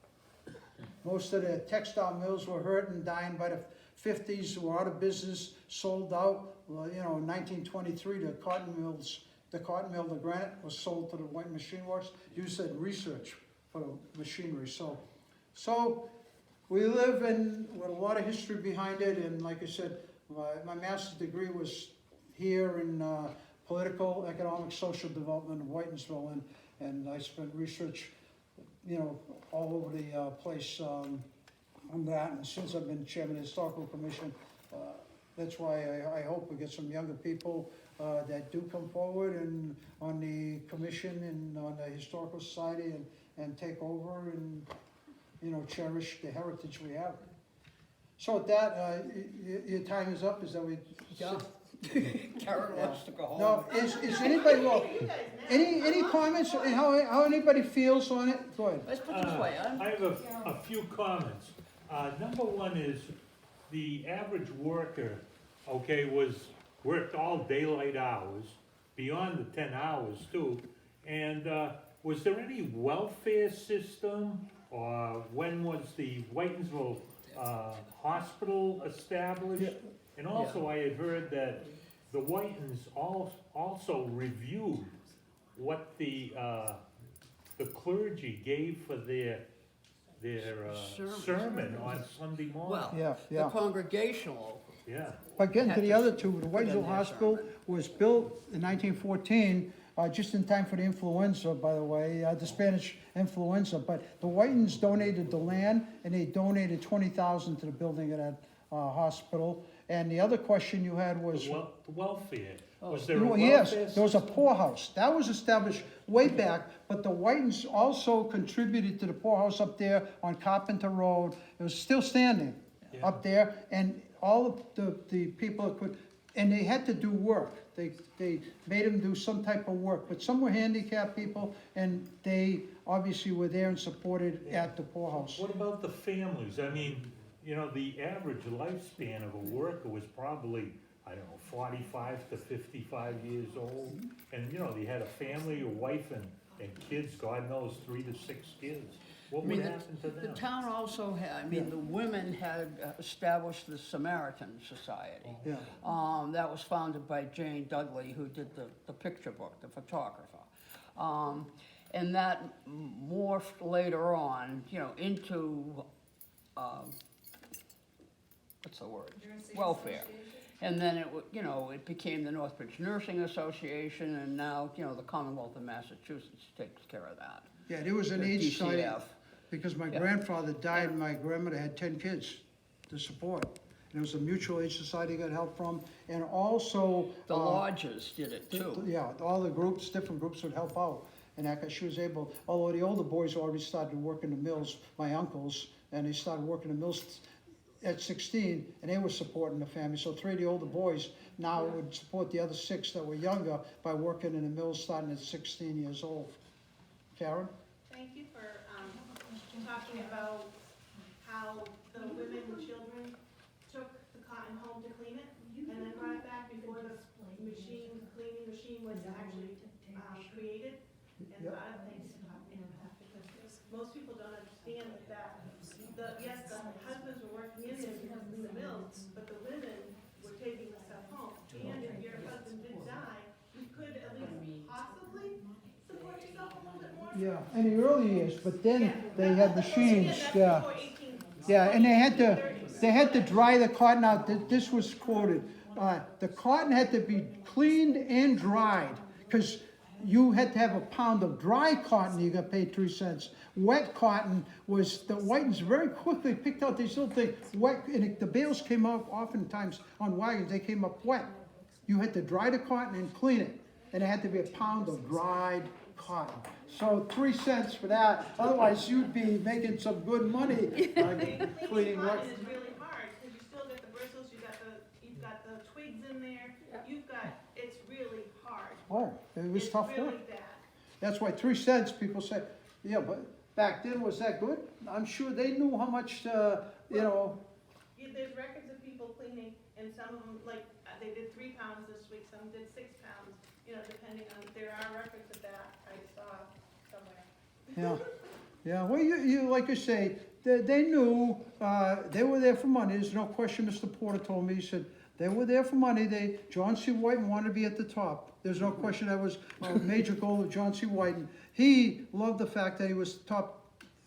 Most of the textile mills were hurt and dying by the 50s, were out of business, sold out. Well, you know, in 1923, the cotton mill, the granite, was sold to the Whitin Machine Works, used in research for machinery. So we live with a lot of history behind it, and like I said, my master's degree was here in political, economic, social development in Whitinsville, and I spent research, you know, all over the place on that. And since I've been chairman of the Historical Commission, that's why I hope we get some younger people that do come forward and on the commission and on the Historical Society and take over and, you know, cherish the heritage we have. So with that, your time is up, is that we? Yeah. Karen wants to go home. No, is anybody, well, any comments, on how anybody feels on it? Go ahead. Let's put it this way, I have a few comments. Number one is the average worker, okay, worked all daylight hours, beyond the 10 hours too. And was there any welfare system, or when was the Whitinsville hospital established? Yeah. And also I had heard that the Whitins also reviewed what the clergy gave for their sermon on Sunday morning. well, Yeah, the yeah. congregational, Yeah, But getting to Had the to other two, the put in Whitinsville their Hospital sermon. was built in 1914, just in time for the influenza, by the way, the Spanish influenza. But the Whitins donated the land, and they donated 20,000 to the building of that hospital. And the other question you had was, the welfare. Was there a well, welfare? yes, there was a poorhouse. That was established way back, but the Whitins also contributed to the poorhouse up there on Carpenter Road. It was still standing Yeah. up there, and all of the people that could, and they had to do work. They made them do some type of work, but some were handicapped people, and they obviously were there and supported at the poorhouse. What about the families? I mean, you know, the average lifespan of a worker was probably, I don't know, 45 to 55 years old. And, you know, they had a family, a wife and kids, God knows, 3 to 6 kids. What I would mean, happen to the them? town also had, I mean, the women had established the Samaritan Society. Yeah. That was founded by Jane Dudley, who did the picture book, the photographer. And that morphed later on, you know, into, what's the word? Welfare. And then you know, it became the Northbridge Nursing Association, and now, you know, the Commonwealth of Massachusetts takes care of that. Yeah, there was an The age society, DCF. because my Yeah. grandfather died, and my grandmother had 10 kids to support. And it was a mutual aid society got help from, and also. The lodges did it too. Yeah, all the groups, different groups would help out. And that, she was able, although the older boys already started to work in the mills, my uncles, and they started working in the mills at 16, and they were supporting the family. So 3 of the older boys now would support the other 6 that were younger by working in the mills starting at 16 years old. Karen? Thank you for talking about how the women and children took the cotton home to clean it and then brought it back before the cleaning machine was actually created. And a lot of things talking about, because most people don't understand that yes, the husbands were working in the mills, but the women were taking the stuff home. And if your husband did die, you could at least possibly support yourself a little bit more. Yeah, in the early years, but then Yeah. they had machines, That's yeah. before 18. Yeah, and they had to dry the cotton out. This was quoted. The cotton had to be cleaned and dried, because you had to have a pound of dry cotton, you got paid 3 cents. Wet cotton was, the Whitins very quickly picked out these little things, wet, and the bales came up oftentimes on wagons, they came up wet. You had to dry the cotton and clean it, and it had to be a pound of dried cotton. So 3 cents for that, otherwise you'd be making some good money cleaning Cleaning wet. cotton is really hard, because you still get the bristles, you've got the twigs in there, it's really hard. Oh, it was tough It's work. really bad. That's why 3 cents, people say, yeah, but back then, was that good? I'm sure they knew how much, you know, There's records of people cleaning, and some of them, like, they did 3 pounds this week, some did 6 pounds, you know, depending on, there are records of that I saw somewhere. yeah, well, you, like I say, they knew, they were there for money, there's no question, Mr. Porter told me, he said, they were there for money, John C. Whitin wanted to be at the top. There's no question that was a major goal of John C. Whitin. He loved the fact that he was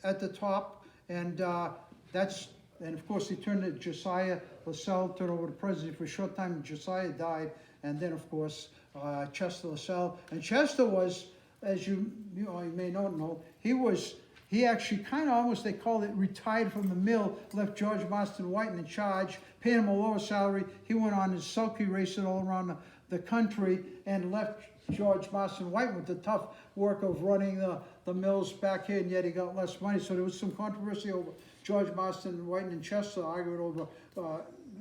at the top, and and of course he turned to Josiah LaSalle, turned over to presidency for a short time, Josiah died, and then of course Chester LaSalle. And Chester was, as you may not know, he actually kind of almost, they called it, retired from the mill, left George Marston Whitin in charge, paid him a lower salary. He went on his sulky racing all around the country and left George Marston White with the tough work of running the mills back here, and yet he got less money. So there was some controversy over George Marston White and Chester arguing over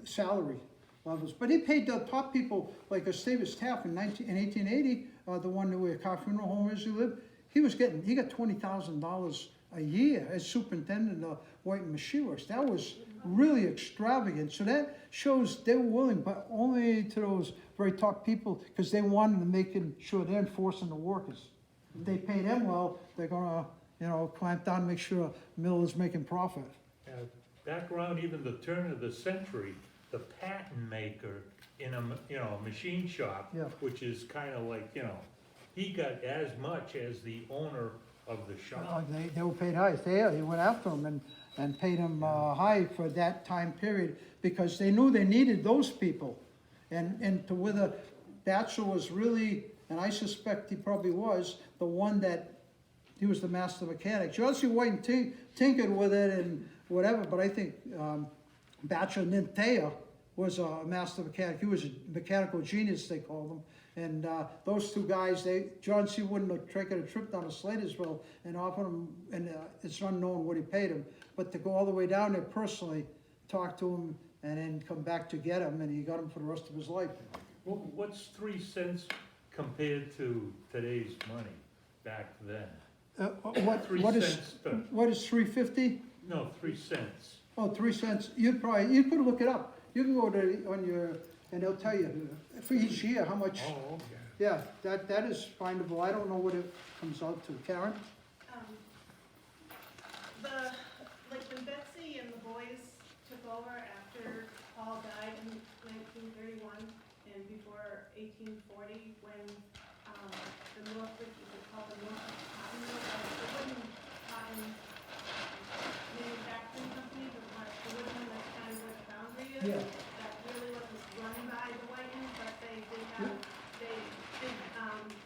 salary levels. But he paid the top people, like Gustavus Taft in 1880, the one where Car Funeral Home is he lived. He got $20,000 a year as superintendent of White and Machine Works. That was really extravagant. So that shows they were willing, but only to those very top people, because they wanted to make sure they're enforcing the workers. If they pay them well, they're gonna, clamp down, make sure mill is making profit. Back around even the turn of the century, the patent maker in a machine shop, Yeah. which is kind of like, he got as much as the owner of the shop. They were paid high. They went after them and paid them high for that time period, because they knew they needed those people. And to whether Batchelor was really, and I suspect he probably was, the one that, he was the master mechanic. Johnson White tinkered with it and whatever, but I think Batchelor Nintea was a master mechanic. He was a mechanical genius, they called him. And those two guys, John C. wouldn't have taken a trip down to Slatersville and offered him, and it's unknown what he paid him, but to go all the way down there personally, talk to him, and then come back to get him, and he got him for the rest of his life. What's 3 cents compared to today's money back then? What is $3.50? No, 3 cents. Oh, 3 cents. You could look it up. You can go on your, and they'll tell you for each year how much. Oh, okay. Yeah, that is findable. I don't know what it comes out to. Karen? Like when Betsy and the boys took over after Paul died in 1931 and before 1840, when the Northbridge, which is called the Northbridge Cotton Mill, the wooden cotton manufacturing company, the wooden, that's kind of where the boundary is. Yeah. That really wasn't run by the Whitins, but they did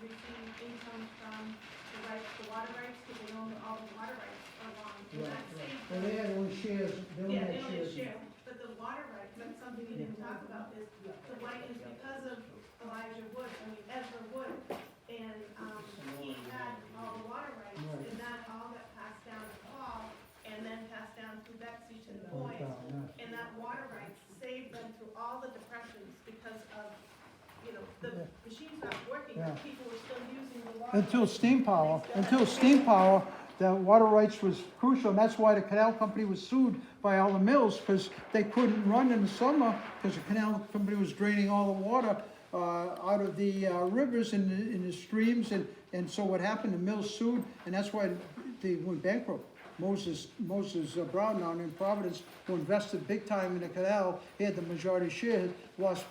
receive income from the water rights, because they owned all the water rights along. And that saved Well, they had only shares. yeah, they only share, but the water rights, that's something we didn't talk about, is the Whitins, because of Elijah Wood, Ezra Wood, and, he had all the water rights, Right. and that all got passed down to Paul, and then passed down through Betsy to the Oh, boys, yeah. and that water rights saved them through all the depressions, because of, the machines stopped working, Yeah. but people were still using the water. Until rights. steam power, the water rights was crucial, and that's why the canal company was sued by all the mills, because they couldn't run in the summer, because the canal company was draining all the water out of the rivers and in the streams, and so what happened, the mills sued, and that's why they went bankrupt. Moses Brown down in Providence, who invested big time in the canal, he had the majority share, was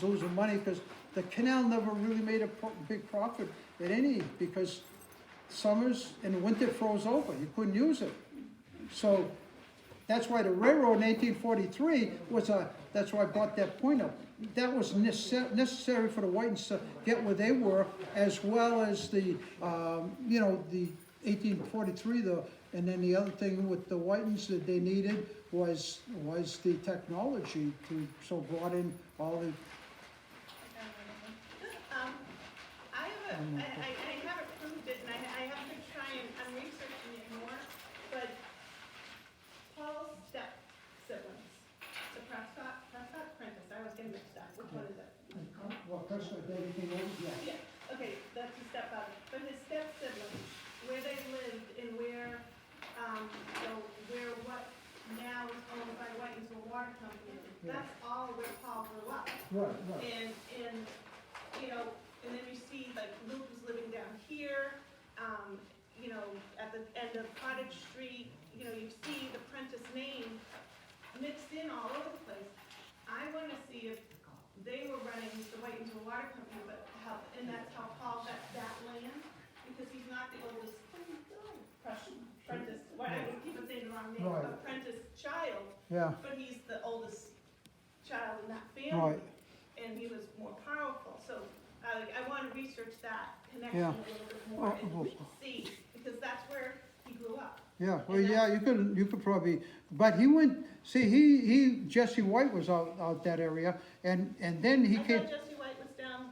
losing money, because the canal never really made a big profit at any, because summers and the winter froze over, you couldn't use it. So that's why the railroad in 1843 that's why I brought that point up. That was necessary for the Whitins to get where they were, as well as the 1843, and then the other thing with the Whitins that they needed was the technology so brought in all the. I haven't proved it, and I have to try and, I'm researching it more, but Paul's step siblings, the Prescott Prentice, I was getting mixed up, which one is it? Well, Prescott, everything over, yeah. Yeah, okay, that's his stepfather, but his step siblings, where they lived and where what now is owned by Whitinsville Water Company, that's all where Paul grew up. Right. And and then you see, like, Luke was living down here, at the end of Cottage Street, you see the Prentice name mixed in all over the place. I wanna see if they were running the Whitinsville Water Company, and that's how Paul got that land, because he's not the oldest Prentice, I would keep on saying the wrong name, Right. Prentice child, Yeah, but he's the oldest child in that family. right. And he was more powerful, so I want to research that connection Yeah. a little bit more and see, because that's where he grew up. Yeah, well, yeah, you could probably, but he went, see, Jesse White was out that area, and then he I came, thought Jesse White was down.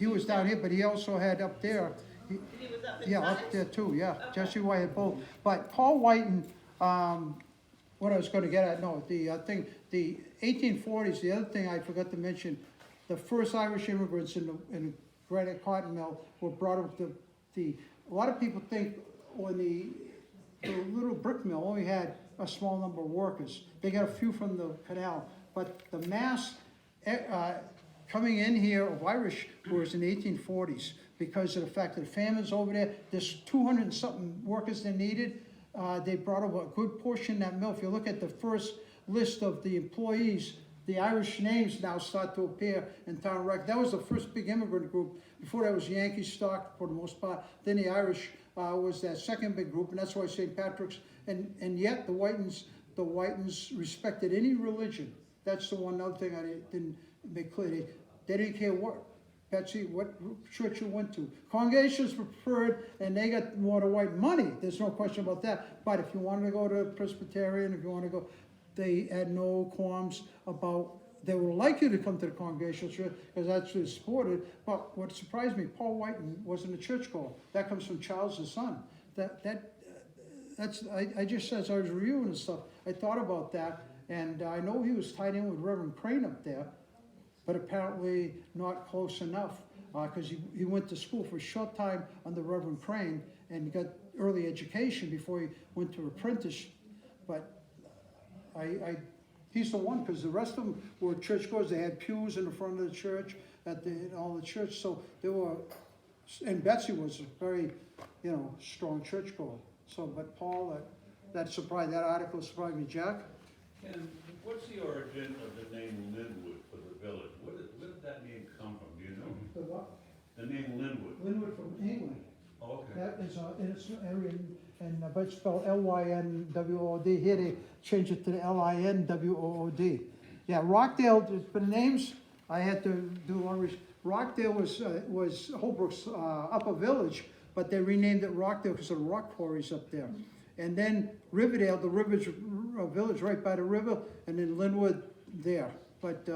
he was down here, but he also had up there, He was up in yeah, up Science? there too, yeah. Okay. Jesse White had both. But Paul Whitin, what I was gonna get at, no, the thing, the 1840s, the other thing I forgot to mention, the first Irish immigrants in the granite cotton mill were brought up a lot of people think when the little brick mill only had a small number of workers. They got a few from the canal, but the mass coming in here of Irish was in the 1840s because of the fact that the famine's over there. There's 200 and something workers they needed. They brought over a good portion of that mill. If you look at the first list of the employees, the Irish names now start to appear in town record. That was the first big immigrant group. Before that was Yankee stock for the most part. Then the Irish was that second big group, and that's why St. Patrick's. And yet the Whitins respected any religion. That's the one other thing I didn't make clear. They didn't care what, Betsy, what church you went to. Congregations were preferred, and they got more to white money. There's no question about that. But if you wanted to go to Presbyterian, if you want to go, they had no qualms about. They would like you to come to the Congregational Church because that's what supported. But what surprised me, Paul Whitin wasn't a churchgoer. That comes from Charles' son. I just, as I was reviewing and stuff, I thought about that, and I know he was tied in with Reverend Crane up there, but apparently not close enough, because he went to school for a short time under Reverend Crane, and he got early education before he went to apprentice. But he's the one, because the rest of them were churchgoers. They had pews in the front of the church, all the church, so they were, and Betsy was a very, strong churchgoer. So, but Paul, that article surprised me. Jack? And what's the origin of the name Linwood for the village? Where did that name come from, do you know? The what? The name Linwood. Linwood from England. Oh, okay. That is, it's area, but it's spelled L-Y-N-W-O-O-D. Here they changed it to the L-I-N-W-O-O-D. Yeah, Rockdale, for the names, I had to do a lot of research. Rockdale was Holbrook's upper village, but they renamed it Rockdale because of the rock quarries up there. And then Riverdale, the Rivers village right by the river, and then Linwood there. But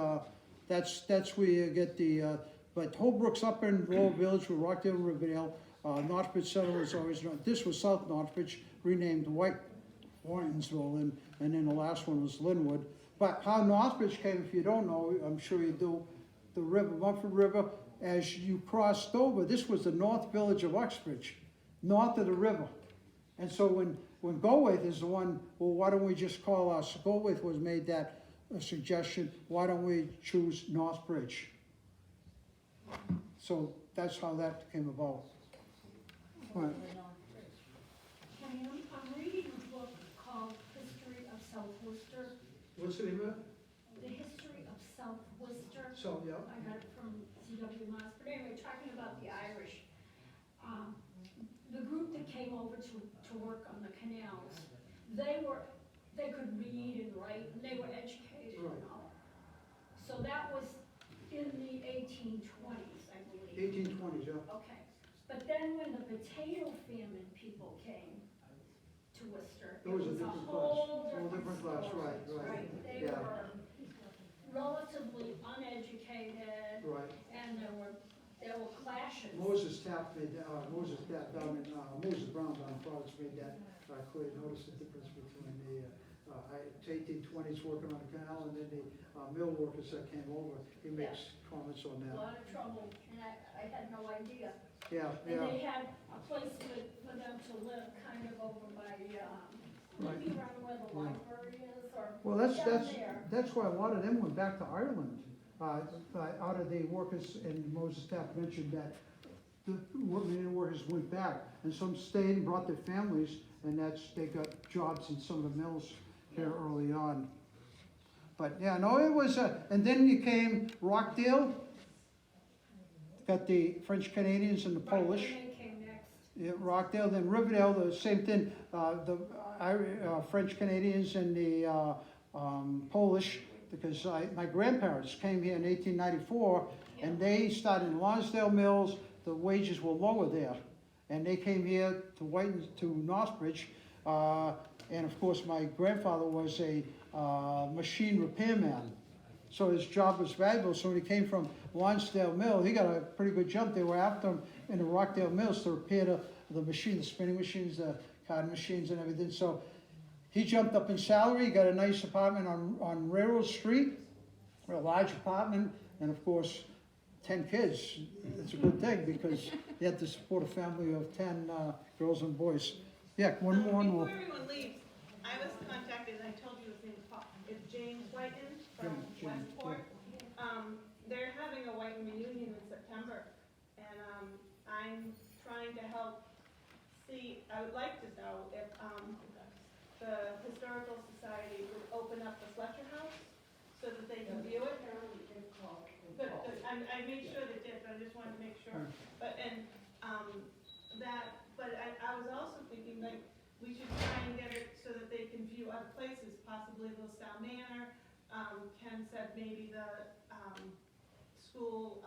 that's where you get the, but Holbrook's up in Royal Village with Rockdale and Riverdale. Northbridge settlers always, this was South Northbridge, renamed Whitinsville, and then the last one was Linwood. But how Northbridge came, if you don't know, I'm sure you do, the river, Mumford River, as you crossed over, this was the north village of Uxbridge, north of the river. And so when Gowaith is the one, well, why don't we just call us, Gowaith was made that suggestion, why don't we choose Northbridge? So that's how that came about. Right. Kenny, I'm reading a book called History of South Worcester. What's the name of it? The History of South Worcester. So, yeah. I got it from C.W. Moss. But anyway, talking about the Irish. The group that came over to work on the canals, they could read and write, and they were educated and all. So that was in the 1820s, I believe. 1820s, yeah. Okay. But then when the potato famine people came to Worcester, It was a different class. whole Whole different class, story. right. They Yeah. were relatively uneducated, Right. and there were clashes. Moses Brown down in Providence made that clear. Notice the difference between the 1820s working on the canal and then the mill workers that came over. He makes comments on A that. lot of trouble, and I had no idea. Yeah, And they yeah. had a place for them to live kind of over by, maybe around where the library is, or Well, down there. that's why a lot of them went back to Ireland. Out of the workers, and Moses Taft mentioned that the workers went back, and some stayed and brought their families, and they got jobs in some of the mills here early on. But yeah, no, it was, and then you came Rockdale, got the French Canadians and the Polish. Right, they came next. Yeah, Rockdale, then Riverdale, the same thing, the French Canadians and the Polish, because my grandparents came here in 1894, and they started in Lonsdale Mills. The wages were lower there, and they came here to Northbridge, and of course my grandfather was a machine repairman, so his job was valuable. So when he came from Lonsdale Mill, he got a pretty good jump. They were after him in the Rockdale Mills to repair the machine, the spinning machines, the card machines and everything. So he jumped up in salary, got a nice apartment on Railroad Street, a large apartment, and of course, 10 kids. It's a good thing because he had to support a family of 10 girls and boys. Yeah, one more. Before everyone leaves, I was contacted, I told you his name is Paul, it's James Whitin from Westport. They're having a Whitin reunion in September, and, I'm trying to help see, I would like to know if, the Historical Society would open up the Fletcher House so that they can view it. Good, good, I made sure they did, but I just wanted to make sure. But, and, but I was also thinking, like, we should try and get it so that they can view other places, possibly LaSalle Manor. Ken said maybe the, school,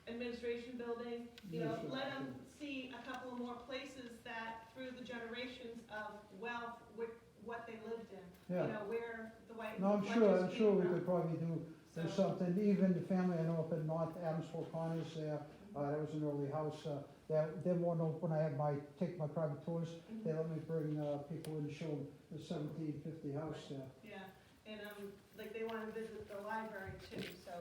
administration building, you know, let them see a couple of more places that, through the generations of wealth, what they lived in. Yeah. You know, where the white. No, I'm sure we could probably do something. Even the family I know up in North Adamsville Corners there, that was an early house. They're more than open. I have take my private tours. They let me bring people in and show them the 1750 house there. Yeah, and like they want to visit the library too, so.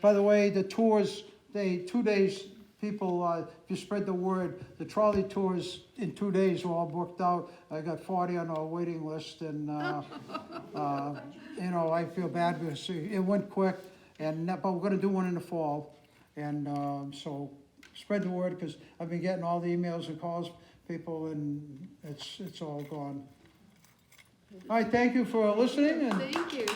By the way, the tours, 2 days, people, if you spread the word, the trolley tours in 2 days were all booked out. I got 40 on our waiting list, and, you know, I feel bad because it went quick, but we're gonna do one in the fall. And so spread the word, because I've been getting all the emails and calls, people, and it's all gone. All right, thank you for listening. And Thank you.